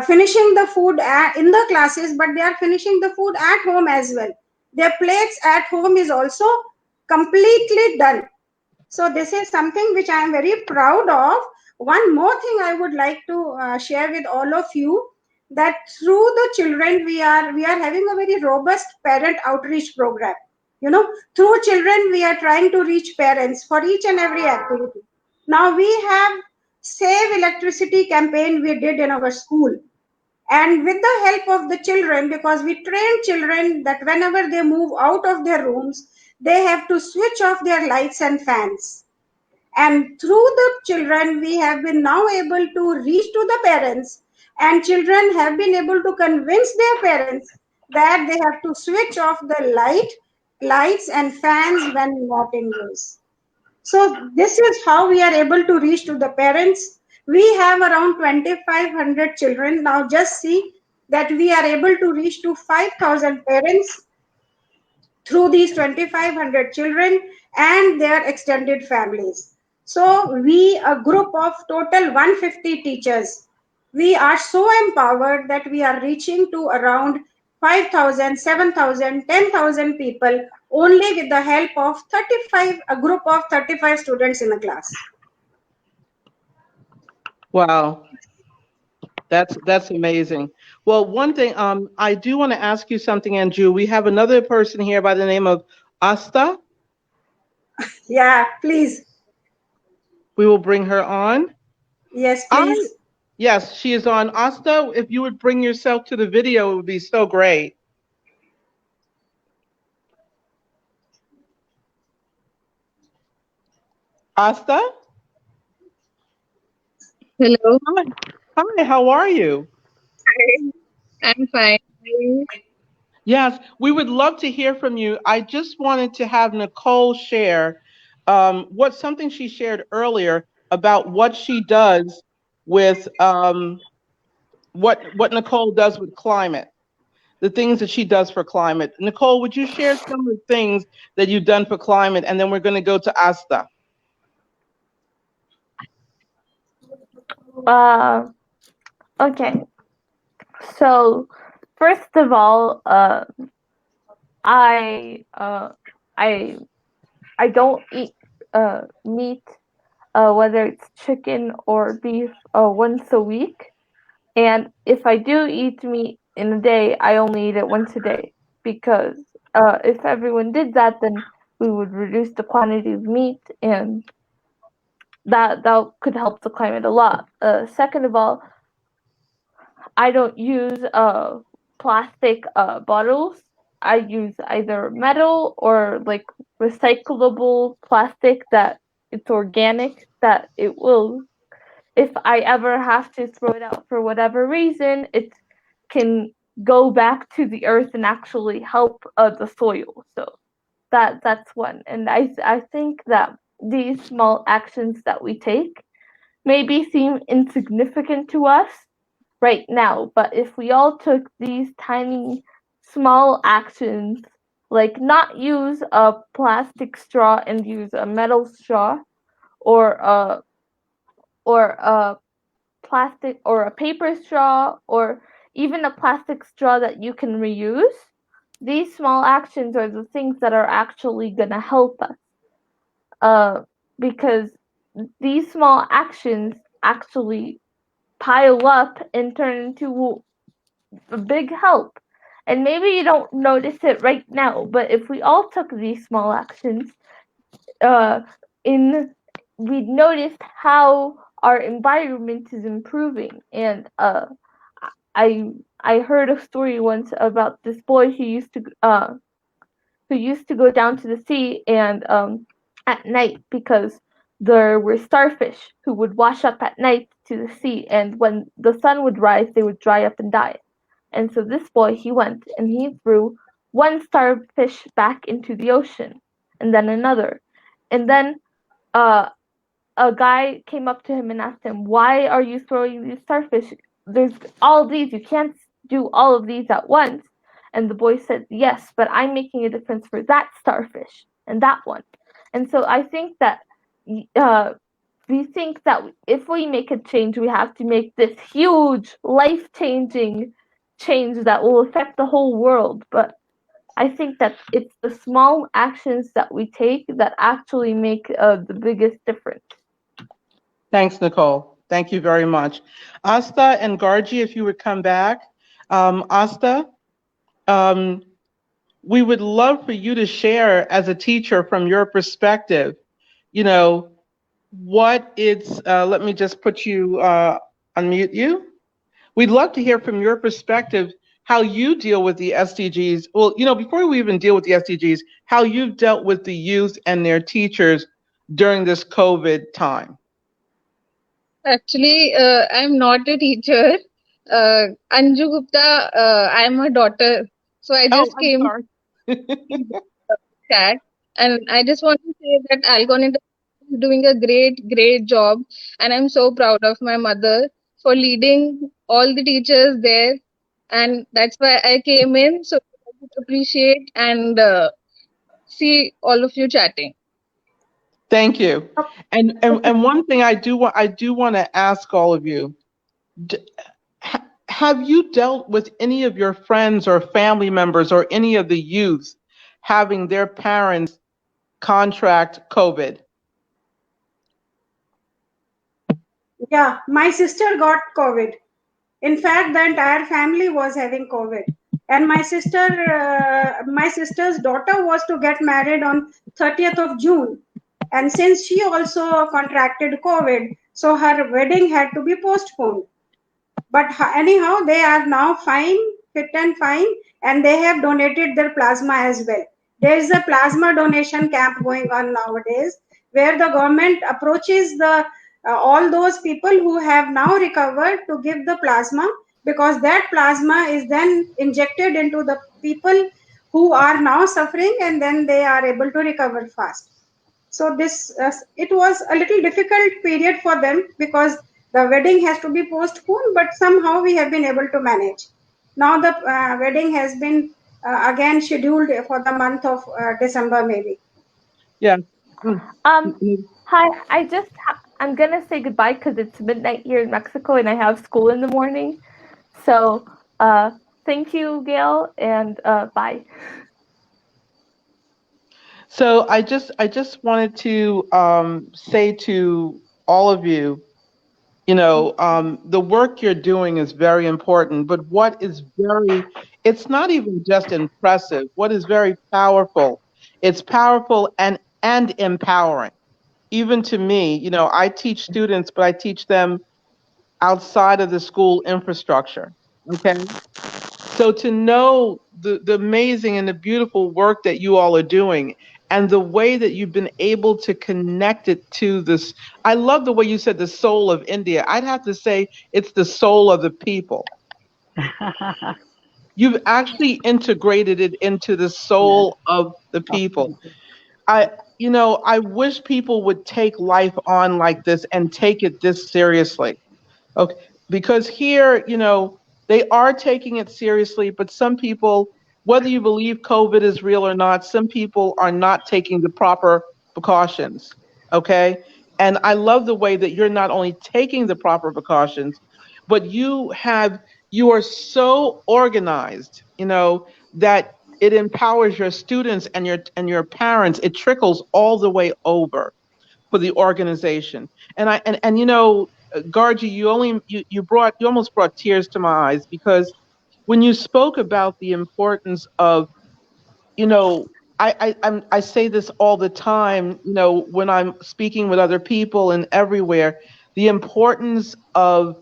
finishing the food in the classes, but they are finishing the food at home as well. Their plates at home is also completely done. So this is something which I am very proud of. One more thing I would like to share with all of you, that through the children we are having a very robust parent outreach program. Through children we are trying to reach parents for each and every activity. Now we have Save Electricity campaign we did in our school, and with the help of the children, because we train children that whenever they move out of their rooms, they have to switch off their lights and fans. And through the children, we have been now able to reach to the parents, and children have been able to convince their parents that they have to switch off the lights and fans when not in use. So this is how we are able to reach to the parents. We have around 2,500 children. Now just see that we are able to reach to 5,000 parents through these 2,500 children and their extended families. So we, a group of total 150 teachers, we are so empowered that we are reaching to around 5,000, 7,000, 10,000 people only with the help of a group of 35 students in a class. Wow. That's amazing. Well, one thing, I do want to ask you something, Anju. We have another person here by the name of Asta. Yeah, please. We will bring her on. Yes, please. Yes, she is on. Asta, if you would bring yourself to the video, it would be so great. Asta? Hello. Hi, how are you? Hi, I'm fine. Yes, we would love to hear from you. I just wanted to have Nicole share something she shared earlier about what she does with what Nicole does with climate, the things that she does for climate. Nicole, would you share some of the things that you've done for climate, and then we're going to go to Asta. Okay. So first of all, I don't eat meat, whether it's chicken or beef, once a week. And if I do eat meat in a day, I only eat it once a day, because if everyone did that, then we would reduce the quantity of meat, and that could help the climate a lot. Second of all, I don't use plastic bottles. I use either metal or like recyclable plastic that it's organic, that it will, if I ever have to throw it out for whatever reason, it can go back to the earth and actually help the soil. So that's one. And I think that these small actions that we take maybe seem insignificant to us right now, but if we all took these tiny small actions, like not use a plastic straw and use a metal straw, or a plastic or a paper straw, or even a plastic straw that you can reuse, these small actions are the things that are actually gonna help us, because these small actions actually pile up and turn into a big help. And maybe you don't notice it right now, but if we all took these small actions, we'd notice how our environment is improving. And I heard a story once about this boy who used to go down to the sea and at night, because there were starfish who would wash up at night to the sea, and when the sun would rise, they would dry up and die. And so this boy, he went and he threw one starfish back into the ocean, and then another, and then a guy came up to him and asked him, "Why are you throwing these starfish? There's all these. You can't do all of these at once." And the boy said, "Yes, but I'm making a difference for that starfish and that one." And so I think that we think that if we make a change, we have to make this huge, life-changing change that will affect the whole world. But I think that it's the small actions that we take that actually make the biggest difference. Thanks, Nicole. Thank you very much. Asta and Gargi, if you would come back. Asta, we would love for you to share as a teacher from your perspective, you know, what it's, let me just put you, unmute you. We'd love to hear from your perspective how you deal with the SDGs. Well, you know, before we even deal with the SDGs, how you've dealt with the youth and their teachers during this COVID time. Actually, I'm not a teacher. Anju Gupta, I'm a daughter. So I just came chat, and I just want to say that Algon is doing a great job, and I'm so proud of my mother for leading all the teachers there, and that's why I came in. So I would appreciate and see all of you chatting. Thank you. And one thing I do want to ask all of you, have you dealt with any of your friends or family members or any of the youth having their parents contract COVID? Yeah, my sister got COVID. In fact, the entire family was having COVID. And my sister's daughter was to get married on 30th of June. And since she also contracted COVID, so her wedding had to be postponed. But anyhow, they are now fine, fit and fine, and they have donated their plasma as well. There is a plasma donation camp going on nowadays, where the government approaches the all those people who have now recovered to give the plasma, because that plasma is then injected into the people who are now suffering, and then they are able to recover fast. So this it was a little difficult period for them because the wedding has to be postponed, but somehow we have been able to manage. Now the wedding has been again scheduled for the month of December, maybe. Yeah. Hi, I'm gonna say goodbye because it's midnight here in Mexico and I have school in the morning. So thank you, Gail, and bye. So I just wanted to say to all of you, you know, the work you're doing is very important, but what is it's not even just impressive. What is very powerful, it's powerful and empowering. Even to me, you know, I teach students, but I teach them outside of the school infrastructure, okay? So to know the amazing and the beautiful work that you all are doing and the way that you've been able to connect it to this, I love the way you said the soul of India. I'd have to say it's the soul of the people. You've actually integrated it into the soul of the people. You know, I wish people would take life on like this and take it this seriously. Okay, because here, you know, they are taking it seriously, but some people, whether you believe COVID is real or not, some people are not taking the proper precautions, okay? And I love the way that you're not only taking the proper precautions, but you are so organized, you know, that it empowers your students and your parents. It trickles all the way over for the organization. And you know, Gargi, you almost brought tears to my eyes, because when you spoke about the importance of, you know, I say this all the time, you know, when I'm speaking with other people and everywhere, the importance of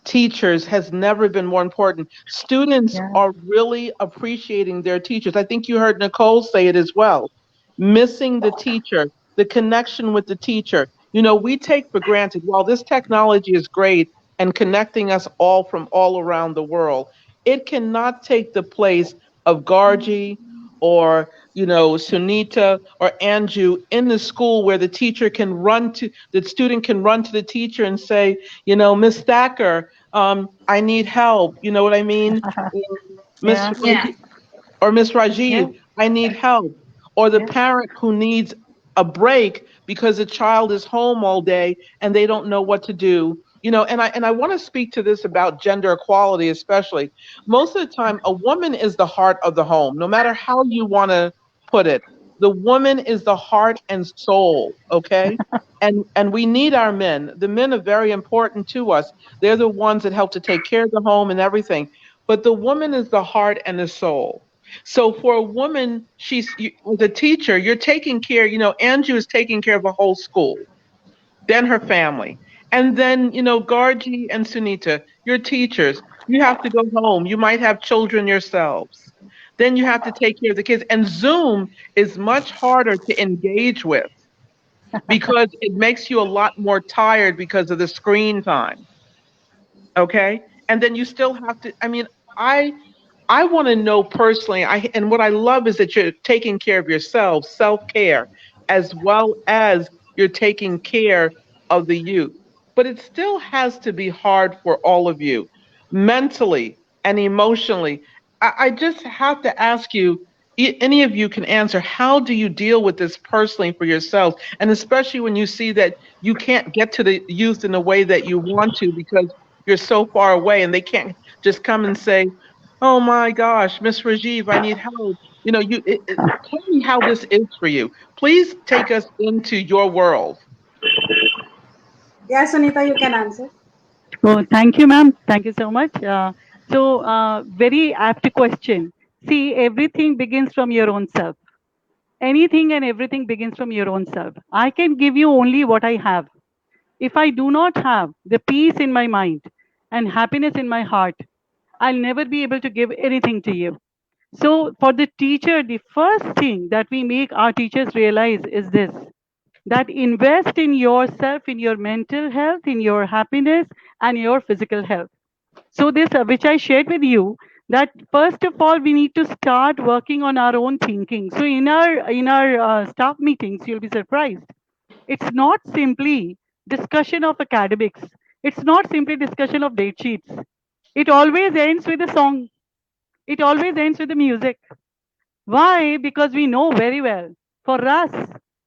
teachers has never been more important. Students are really appreciating their teachers. I think you heard Nicole say it as well. Missing the teacher, the connection with the teacher. You know, we take for granted, while this technology is great and connecting us all from all around the world, it cannot take the place of Gargi or, Sunita or Anju in the school where the student can run to the teacher and say, Miss Thacker, I need help. You know what I mean? Miss Yeah. Rajiv, or Miss Rajiv, I need help. Or the Yeah. parent who needs a break because the child is home all day and they don't know what to do. And I want to speak to this about gender equality, especially. Most of the time, a woman is the heart of the home, no matter how you want to put it. The woman is the heart and soul, okay? And we need our men. The men are very important to us. They're the ones that help to take care of the home and everything. But the woman is the heart and the soul. So for a woman, the teacher, you're taking care, Angie is taking care of a whole school, then her family. And then, Gargi and Sunita, you're teachers. You have to go home. You might have children yourselves. Then you have to take care of the kids. And Zoom is much harder to engage with because it makes you a lot more tired because of the screen time. Okay? And then you still have to, I want to know personally, and what I love is that you're taking care of yourself, self-care, as well as you're taking care of the youth. But it still has to be hard for all of you, mentally and emotionally. I just have to ask you, any of you can answer, how do you deal with this personally for yourselves? And especially when you see that you can't get to the youth in the way that you want to because you're so far away and they can't just come and say, oh my gosh, Miss Rajiv, I need help. Tell me how this is for you. Please take us into your world. Yeah, Sunita, you can answer. Oh, thank you, ma'am. Thank you so much. Very apt question. See, everything begins from your own self. Anything and everything begins from your own self. I can give you only what I have. If I do not have the peace in my mind and happiness in my heart, I'll never be able to give anything to you. So, for the teacher, the first thing that we make our teachers realize is this, that invest in yourself, in your mental health, in your happiness, and your physical health. So, this, which I shared with you, that first of all, we need to start working on our own thinking. So, in our staff meetings, you'll be surprised. It's not simply discussion of academics. It's not simply discussion of date sheets. It always ends with a song. It always ends with the music. Why? Because we know very well. For us,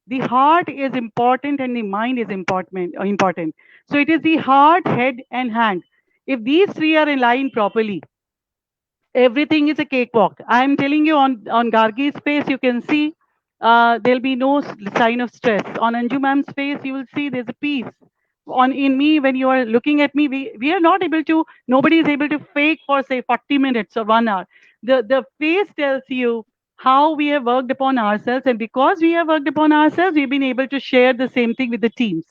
the heart is important and the mind is important. So it is the heart, head, and hand. If these three are aligned properly, everything is a cakewalk. I'm telling you, on Gargi's face, you can see there'll be no sign of stress. On Anju ma'am's face, you will see there's a peace. In me, when you are looking at me, we are not able to, nobody is able to fake for say 40 minutes or 1 hour. The face tells you how we have worked upon ourselves, and because we have worked upon ourselves, we've been able to share the same thing with the teams.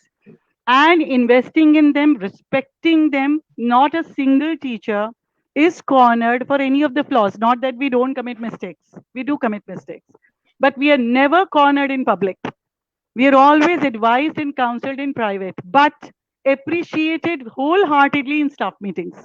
And investing in them, respecting them, not a single teacher is cornered for any of the flaws. Not that we don't commit mistakes. We do commit mistakes. But we are never cornered in public. We are always advised and counseled in private, but appreciated wholeheartedly in staff meetings.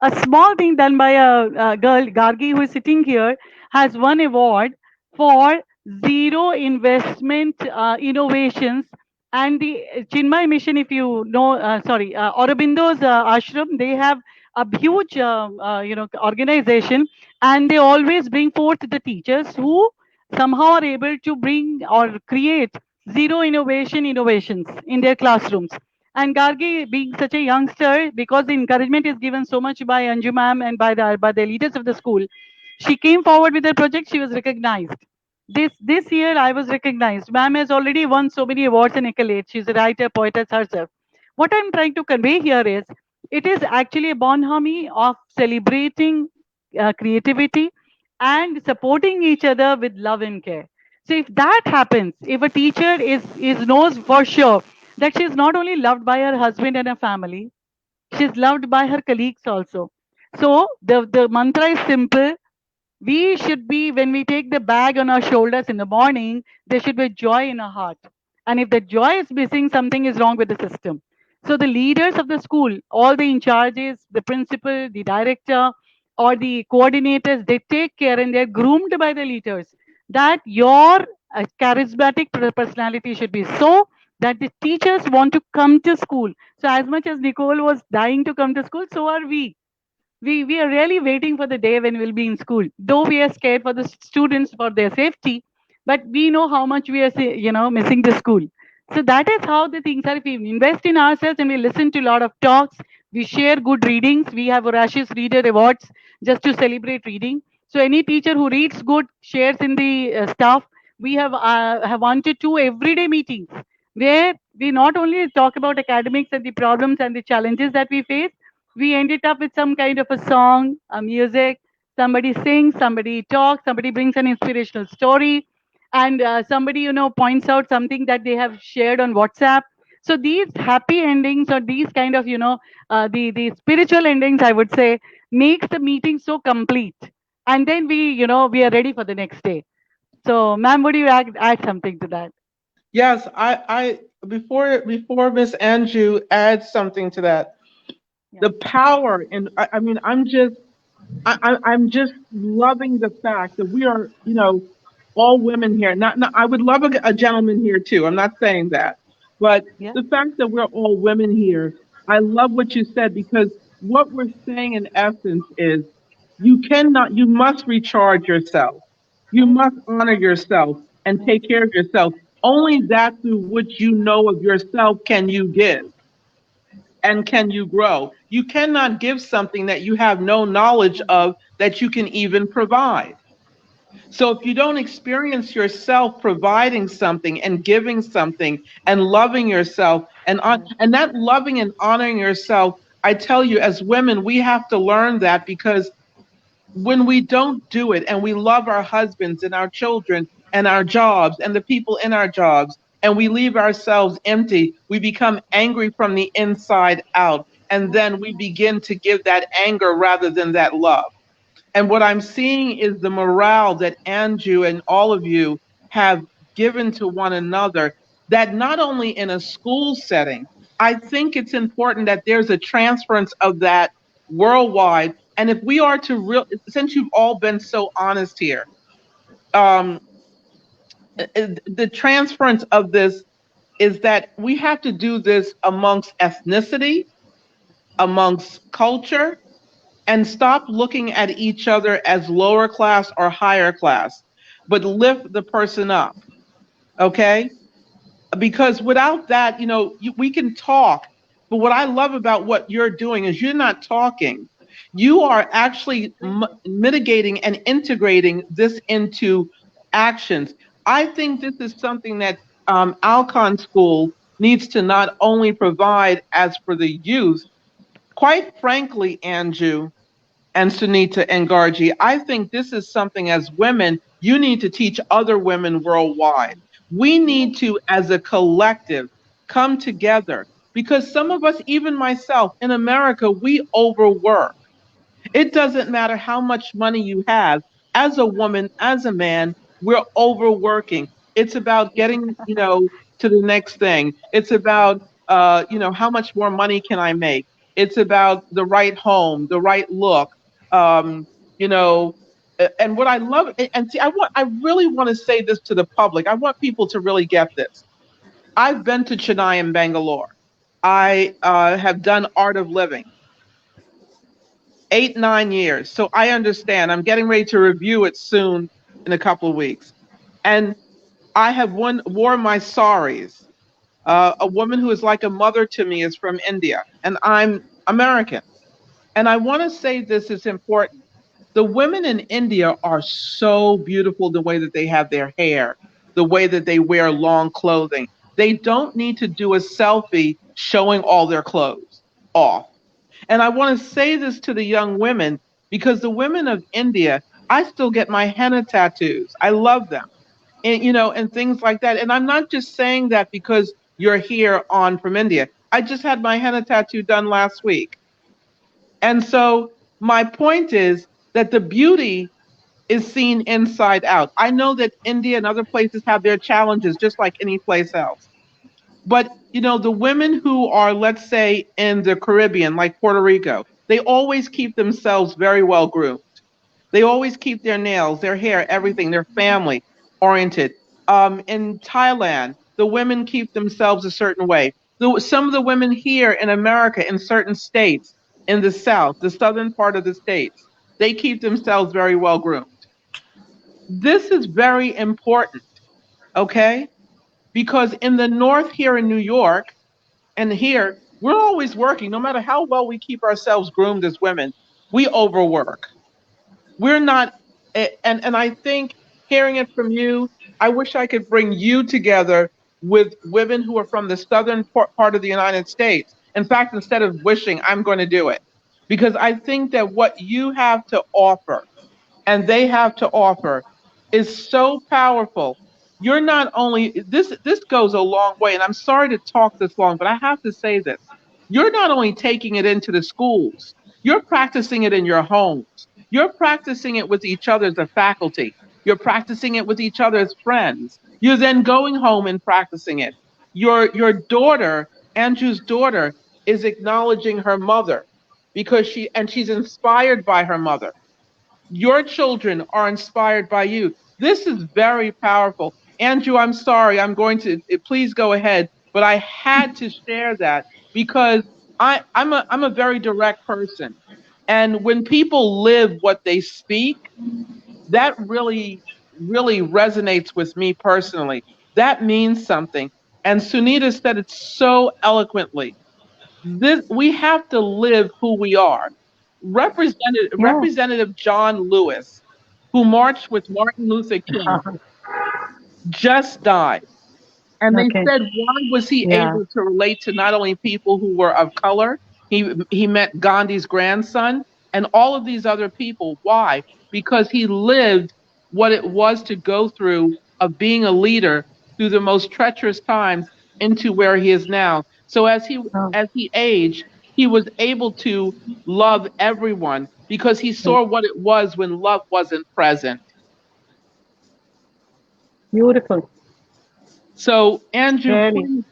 A small thing done by a girl, Gargi, who is sitting here, has won award for zero investment innovations. And the Chinmay Mission, if you know, Aurobindo's ashram, they have a huge, organization, and they always bring forth the teachers who somehow are able to bring or create zero innovations in their classrooms. And Gargi, being such a youngster, because the encouragement is given so much by Anju ma'am and by the leaders of the school, she came forward with her project. She was recognized. This year, I was recognized. Ma'am has already won so many awards and accolades. She's a writer, poetess herself. What I'm trying to convey here is, it is actually a bonhomie of celebrating creativity and supporting each other with love and care. So if that happens, if a teacher is knows for sure that she is not only loved by her husband and her family, she is loved by her colleagues also. So the mantra is simple. We should be, when we take the bag on our shoulders in the morning, there should be joy in our heart. And if the joy is missing, something is wrong with the system. So the leaders of the school, all the in charges, the principal, the director, or the coordinators, they take care and they're groomed by the leaders that your charismatic personality should be so that the teachers want to come to school. So as much as Nicole was dying to come to school, so are we. We are really waiting for the day when we'll be in school. Though we are scared for the students for their safety, but we know how much we are, missing the school. So that is how the things are. If we invest in ourselves and we listen to a lot of talks, we share good readings. We have Horatius Reader Awards just to celebrate reading. So any teacher who reads good shares in the staff. We have 1 to 2 everyday meetings where we not only talk about academics and the problems and the challenges that we face, we ended up with some kind of a song, a music. Somebody sings, somebody talks, somebody brings an inspirational story, and somebody points out something that they have shared on WhatsApp. So these happy endings or these kind of the spiritual endings, I would say, makes the meeting so complete. And then we are ready for the next day. So, ma'am, would you add something to that? Yes, before Miss Anju adds something to that, the power, and I mean, I'm just loving the fact that we are, all women here. Not, I would love a gentleman here too. I'm not saying that, but Yeah. the fact that we're all women here, I love what you said, because what we're saying in essence is you must recharge yourself. You must honor yourself and take care of yourself. Only that through which you know of yourself can you give and can you grow. You cannot give something that you have no knowledge of that you can even provide. So if you don't experience yourself providing something and giving something and loving yourself and that loving and honoring yourself, I tell you, as women, we have to learn that, because when we don't do it and we love our husbands and our children and our jobs and the people in our jobs, and we leave ourselves empty, we become angry from the inside out. And then we begin to give that anger rather than that love. And what I'm seeing is the morale that Anju and all of you have given to one another, that not only in a school setting, I think it's important that there's a transference of that worldwide. And if we are to since you've all been so honest here, the transference of this is that we have to do this amongst ethnicity, amongst culture, and stop looking at each other as lower class or higher class, but lift the person up. Okay? Because without that, we can talk. But what I love about what you're doing is you're not talking. You are actually mitigating and integrating this into actions. I think this is something that Alcon School needs to not only provide as for the youth, quite frankly, Anju and Sunita and Gargi, I think this is something as women, you need to teach other women worldwide. We need to, as a collective, come together, because some of us, even myself, in America, we overwork. It doesn't matter how much money you have. As a woman, as a man, we're overworking. It's about getting, to the next thing. It's about, how much more money can I make? It's about the right home, the right look, um, you know, and what I love, and see, I really want to say this to the public. I want people to really get this. I've been to Chennai and Bangalore. I have done Art of Living. 8, 9 years. So I understand. I'm getting ready to review it soon in a couple of weeks. And I have wore my saris. A woman who is like a mother to me is from India, and I'm American. And I want to say this is important. The women in India are so beautiful, the way that they have their hair, the way that they wear long clothing. They don't need to do a selfie showing all their clothes off. And I want to say this to the young women, because the women of India, I still get my henna tattoos. I love them. And, and things like that. And I'm not just saying that because you're here on from India. I just had my henna tattoo done last week. And so my point is that the beauty is seen inside out. I know that India and other places have their challenges just like any place else. But, the women who are, let's say, in the Caribbean, like Puerto Rico, they always keep themselves very well groomed. They always keep their nails, their hair, everything, their family. oriented. In Thailand, the women keep themselves a certain way. Some of the women here in America, in certain states, in the South, the southern part of the states, they keep themselves very well groomed. This is very important, okay? Because in the North here in New York, and here, we're always working. No matter how well we keep ourselves groomed as women, we overwork. We're not, and I think hearing it from you, I wish I could bring you together with women who are from the southern part of the United States. In fact, instead of wishing, I'm going to do it. Because I think that what you have to offer and they have to offer is so powerful. You're not only, this goes a long way, and I'm sorry to talk this long, but I have to say this. You're not only taking it into the schools, you're practicing it in your homes. You're practicing it with each other as a faculty. You're practicing it with each other as friends. You're then going home and practicing it. Your daughter, Andrew's daughter, is acknowledging her mother because she's inspired by her mother. Your children are inspired by you. This is very powerful. Andrew, I'm sorry. I'm going to, please go ahead. But I had to share that because I'm a very direct person. And when people live what they speak, that really, really resonates with me personally. That means something. And Sunita said it so eloquently. We have to live who we are. Representative John Lewis, who marched with Martin Luther King, just died. And they said, why was he able to relate to not only people who were of color? He met Gandhi's grandson and all of these other people. Why? Because he lived what it was to go through of being a leader through the most treacherous times into where he is now. So as he aged, he was able to love everyone because he saw what it was when love wasn't present. Beautiful. So, Andrew,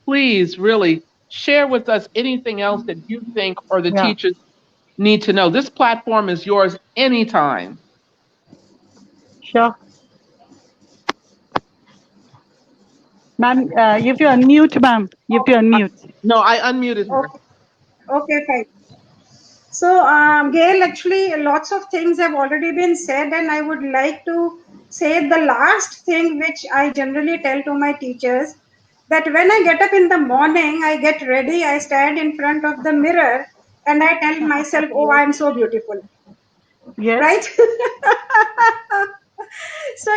please really share with us anything else that you think or the teachers need to know. This platform is yours anytime. Sure. Ma'am, you have to unmute, ma'am. You have to unmute. No, I unmuted her. Okay, fine. So, Gail, actually, lots of things have already been said, and I would like to say the last thing which I generally tell to my teachers, that when I get up in the morning, I get ready, I stand in front of the mirror, and I tell myself, oh, I'm so beautiful. Yes. Right? So,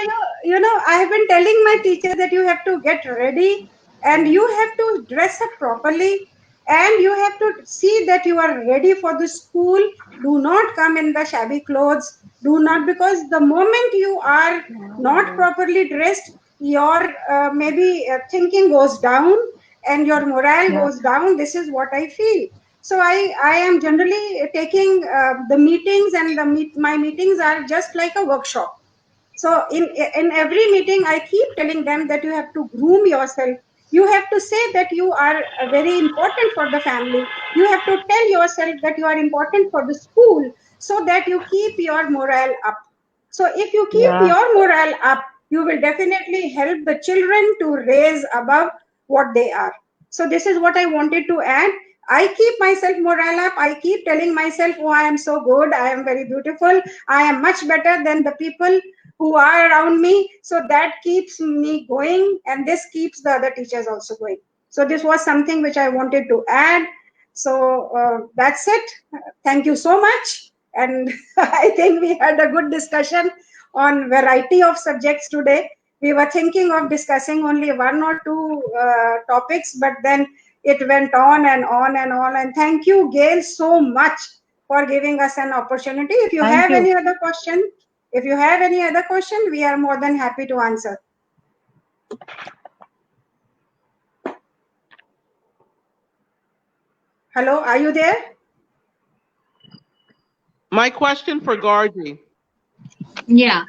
you know, I have been telling my teacher that you have to get ready and you have to dress up properly and you have to see that you are ready for the school. Do not come in the shabby clothes. Do not, because the moment you are not properly dressed, your maybe thinking goes down and your morale goes down. This is what I feel. So I am generally taking the meetings, and my meetings are just like a workshop. So in every meeting, I keep telling them that you have to groom yourself. You have to say that you are very important for the family. You have to tell yourself that you are important for the school, so that you keep your morale up. So if you keep your morale up, you will definitely help the children to raise above what they are. So this is what I wanted to add. I keep myself morale up. I keep telling myself, oh, I am so good. I am very beautiful. I am much better than the people who are around me. So that keeps me going, and this keeps the other teachers also going. So this was something which I wanted to add. So that's it. Thank you so much. And I think we had a good discussion on variety of subjects today. We were thinking of discussing only one or two topics, but then it went on and on and on. And thank you, Gail, so much for giving us an opportunity. If you have any other question, we are more than happy to answer. Hello, are you there? My question for Gargi. Yeah.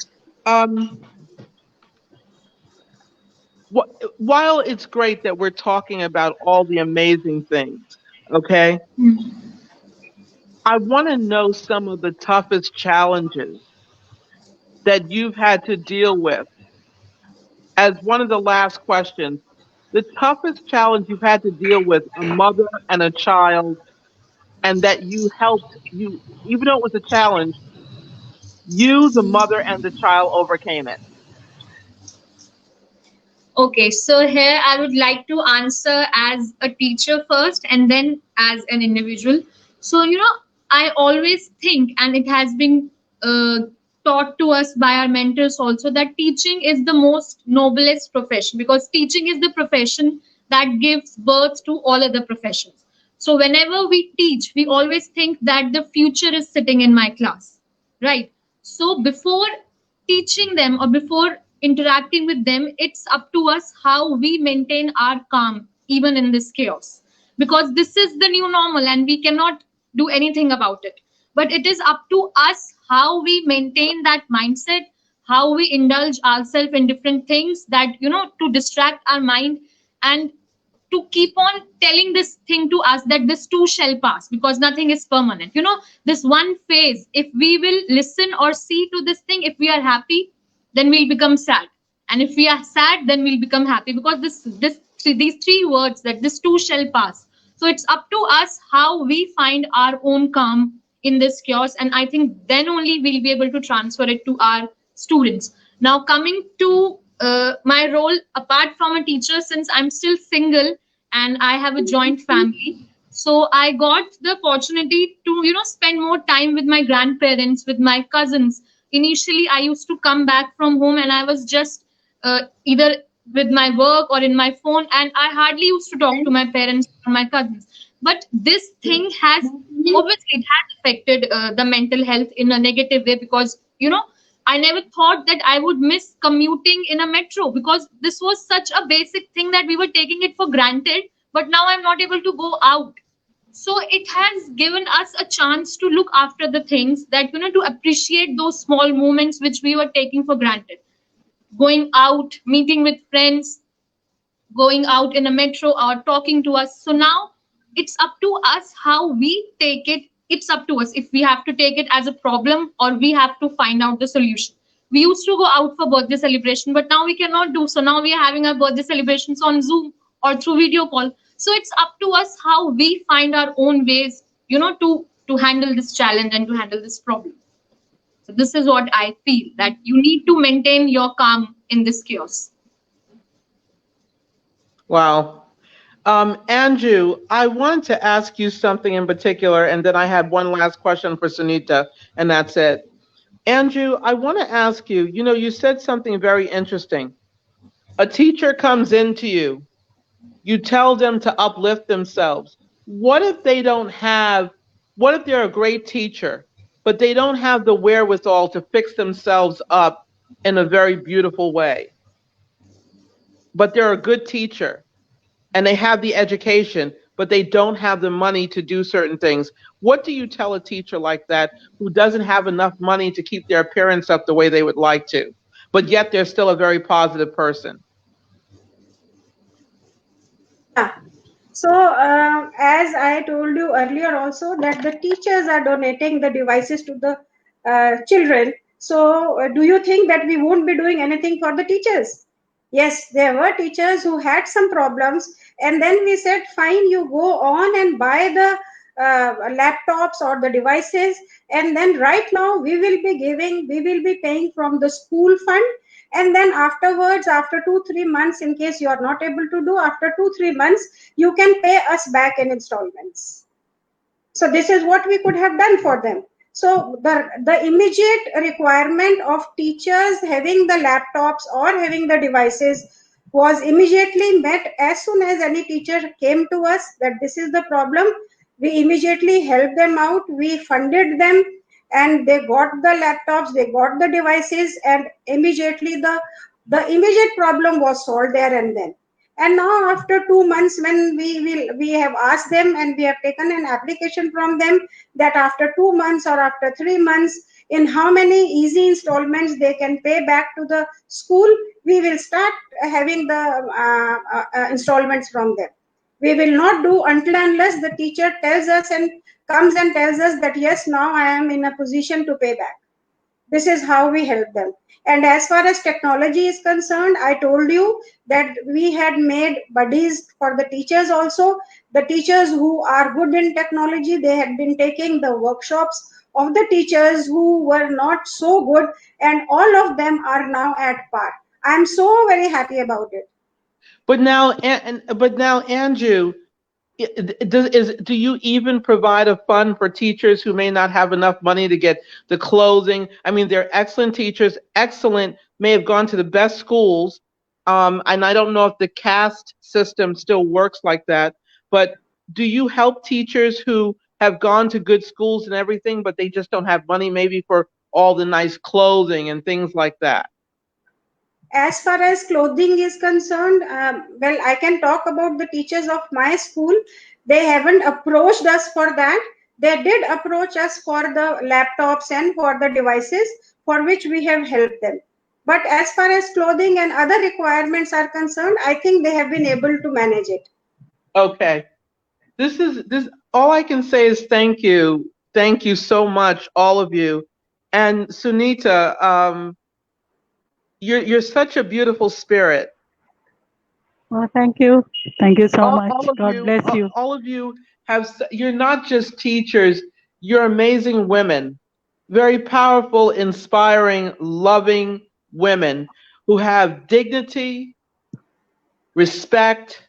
While it's great that we're talking about all the amazing things, okay? I want to know some of the toughest challenges that you've had to deal with as one of the last questions, the toughest challenge you've had to deal with, a mother and a child, and that you helped you, even though it was a challenge, you, the mother, and the child overcame it. Okay, so here I would like to answer as a teacher first and then as an individual. So, I always think, and it has been taught to us by our mentors also, that teaching is the most noblest profession, because teaching is the profession that gives birth to all other professions. So, whenever we teach, we always think that the future is sitting in my class, right? So, before teaching them or before interacting with them, it's up to us how we maintain our calm even in this chaos, because this is the new normal and we cannot do anything about it. But it is up to us how we maintain that mindset, how we indulge ourselves in different things that, to distract our mind, and to keep on telling this thing to us that this too shall pass, because nothing is permanent. This one phase, if we will listen or see to this thing, if we are happy, then we'll become sad, and if we are sad, then we'll become happy, because these three words, that this too shall pass. So it's up to us how we find our own calm in this chaos, and I think then only we'll be able to transfer it to our students. Now, coming to my role apart from a teacher, since I'm still single and I have a joint family, so I got the opportunity to spend more time with my grandparents, with my cousins. Initially, I used to come back from home and I was just either with my work or in my phone, and I hardly used to talk to my parents or my cousins. But this thing has obviously, it has affected the mental health in a negative way, because I never thought that I would miss commuting in a metro, because this was such a basic thing that we were taking it for granted. But now I'm not able to go out. So it has given us a chance to look after the things that, to appreciate those small moments which we were taking for granted. Going out, meeting with friends, going out in a metro, or talking to us. So now it's up to us how we take it. It's up to us if we have to take it as a problem or we have to find out the solution. We used to go out for birthday celebration, but now we cannot do so. Now we are having our birthday celebrations on Zoom or through video call. So it's up to us how we find our own ways, to handle this challenge and to handle this problem. So this is what I feel, that you need to maintain your calm in this chaos. Wow. Andrew, I wanted to ask you something in particular, and then I had one last question for Sunita, and that's it. Andrew, I want to ask you, you said something very interesting. A teacher comes into you, you tell them to uplift themselves. What if they're a great teacher, but they don't have the wherewithal to fix themselves up in a very beautiful way? But they're a good teacher and they have the education, but they don't have the money to do certain things. What do you tell a teacher like that who doesn't have enough money to keep their appearance up the way they would like to, but yet they're still a very positive person? Yeah. So as I told you earlier also, that the teachers are donating the devices to the children. So do you think that we won't be doing anything for the teachers? Yes, there were teachers who had some problems, and then we said, fine, you go on and buy the laptops or the devices, and then right now we will be paying from the school fund, and then afterwards, after 2-3 months, in case you are not able to do, after 2-3 months, you can pay us back in installments. So this is what we could have done for them. So the immediate requirement of teachers having the laptops or having the devices was immediately met as soon as any teacher came to us that this is the problem. We immediately helped them out. We funded them, and they got the laptops, they got the devices, and immediately the immediate problem was solved there and then. And now after 2 months, when we have asked them and we have taken an application from them that after 2 months or after 3 months, in how many easy installments they can pay back to the school, we will start having the installments from them. We will not do until unless the teacher tells us and comes and tells us that yes, now I am in a position to pay back. This is how we help them. And as far as technology is concerned, I told you that we had made buddies for the teachers also. The teachers who are good in technology, they had been taking the workshops of the teachers who were not so good, and all of them are now at par. I'm so very happy about it. But now, Anju, do you even provide a fund for teachers who may not have enough money to get the clothing? I mean, they're excellent teachers, excellent, may have gone to the best schools. And I don't know if the caste system still works like that, but do you help teachers who have gone to good schools and everything, but they just don't have money maybe for all the nice clothing and things like that? As far as clothing is concerned, well, I can talk about the teachers of my school. They haven't approached us for that. They did approach us for the laptops and for the devices, for which we have helped them. But as far as clothing and other requirements are concerned, I think they have been able to manage it. Okay. This all I can say is thank you. Thank you so much, all of you. And Sunita, you're such a beautiful spirit. Well, thank you. Thank you so much. God bless you. All of you you're not just teachers, you're amazing women, very powerful, inspiring, loving women who have dignity, respect,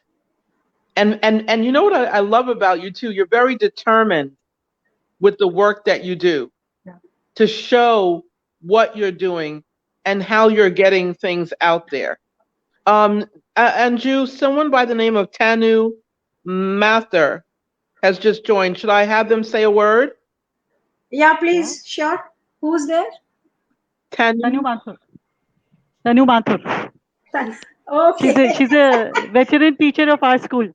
and you know what I love about you too? You're very determined with the work that you do, to show what you're doing and how you're getting things out there. Anju, someone by the name of Tanu Mathur has just joined. Should I have them say a word? Yeah, please. Sure. Who's there? Tanu Mathur. Tanu Mathur. Okay. She's a veteran teacher of our school.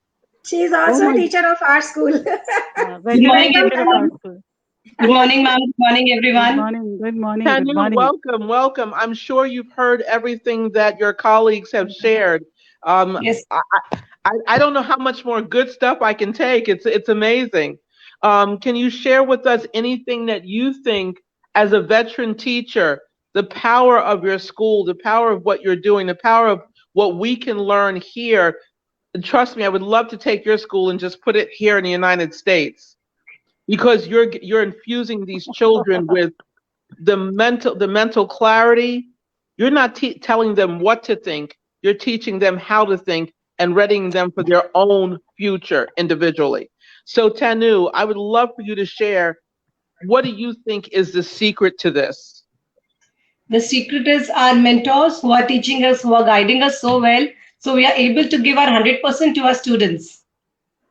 She's also a teacher of our school. Good morning, everyone. Good morning, ma'am. Good morning, everyone. Good morning. Good morning. Tanu, Good morning. welcome. I'm sure you've heard everything that your colleagues have shared. Yes. I don't know how much more good stuff I can take. It's amazing. Can you share with us anything that you think, as a veteran teacher, the power of your school, the power of what you're doing, the power of what we can learn here? And trust me, I would love to take your school and just put it here in the United States, because you're infusing these children with the mental clarity. You're not telling them what to think. You're teaching them how to think and readying them for their own future individually. So Tanu, I would love for you to share, what do you think is the secret to this? The secret is our mentors who are teaching us, who are guiding us so well. So we are able to give our 100% to our students.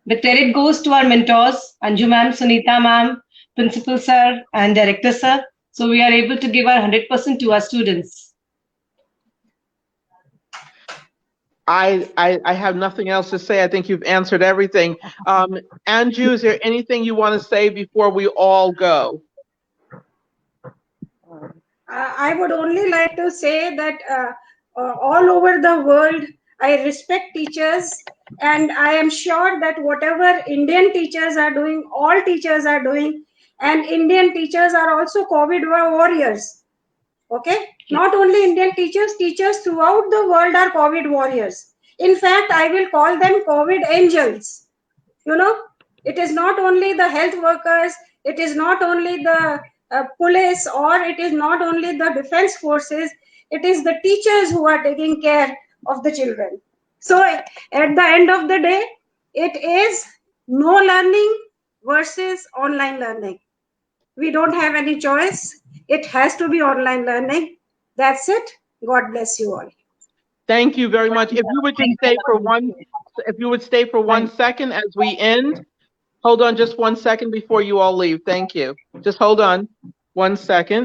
The credit goes to our mentors, Anju ma'am, Sunita ma'am, principal sir, and director sir. So we are able to give our 100% to our students. I have nothing else to say. I think you've answered everything. Anju, is there anything you want to say before we all go? I would only like to say that all over the world, I respect teachers, and I am sure that whatever Indian teachers are doing, all teachers are doing, and Indian teachers are also COVID warriors. Okay? Not only Indian teachers, teachers throughout the world are COVID warriors. In fact, I will call them COVID angels. You know, it is not only the health workers, it is not only the police, or it is not only the defense forces, it is the teachers who are taking care of the children. So at the end of the day, it is no learning versus online learning. We don't have any choice. It has to be online learning. That's it. God bless you all. Thank you very much. If you would just stay for 1 second as we end. Hold on just 1 second before you all leave. Thank you. Just hold on 1 second.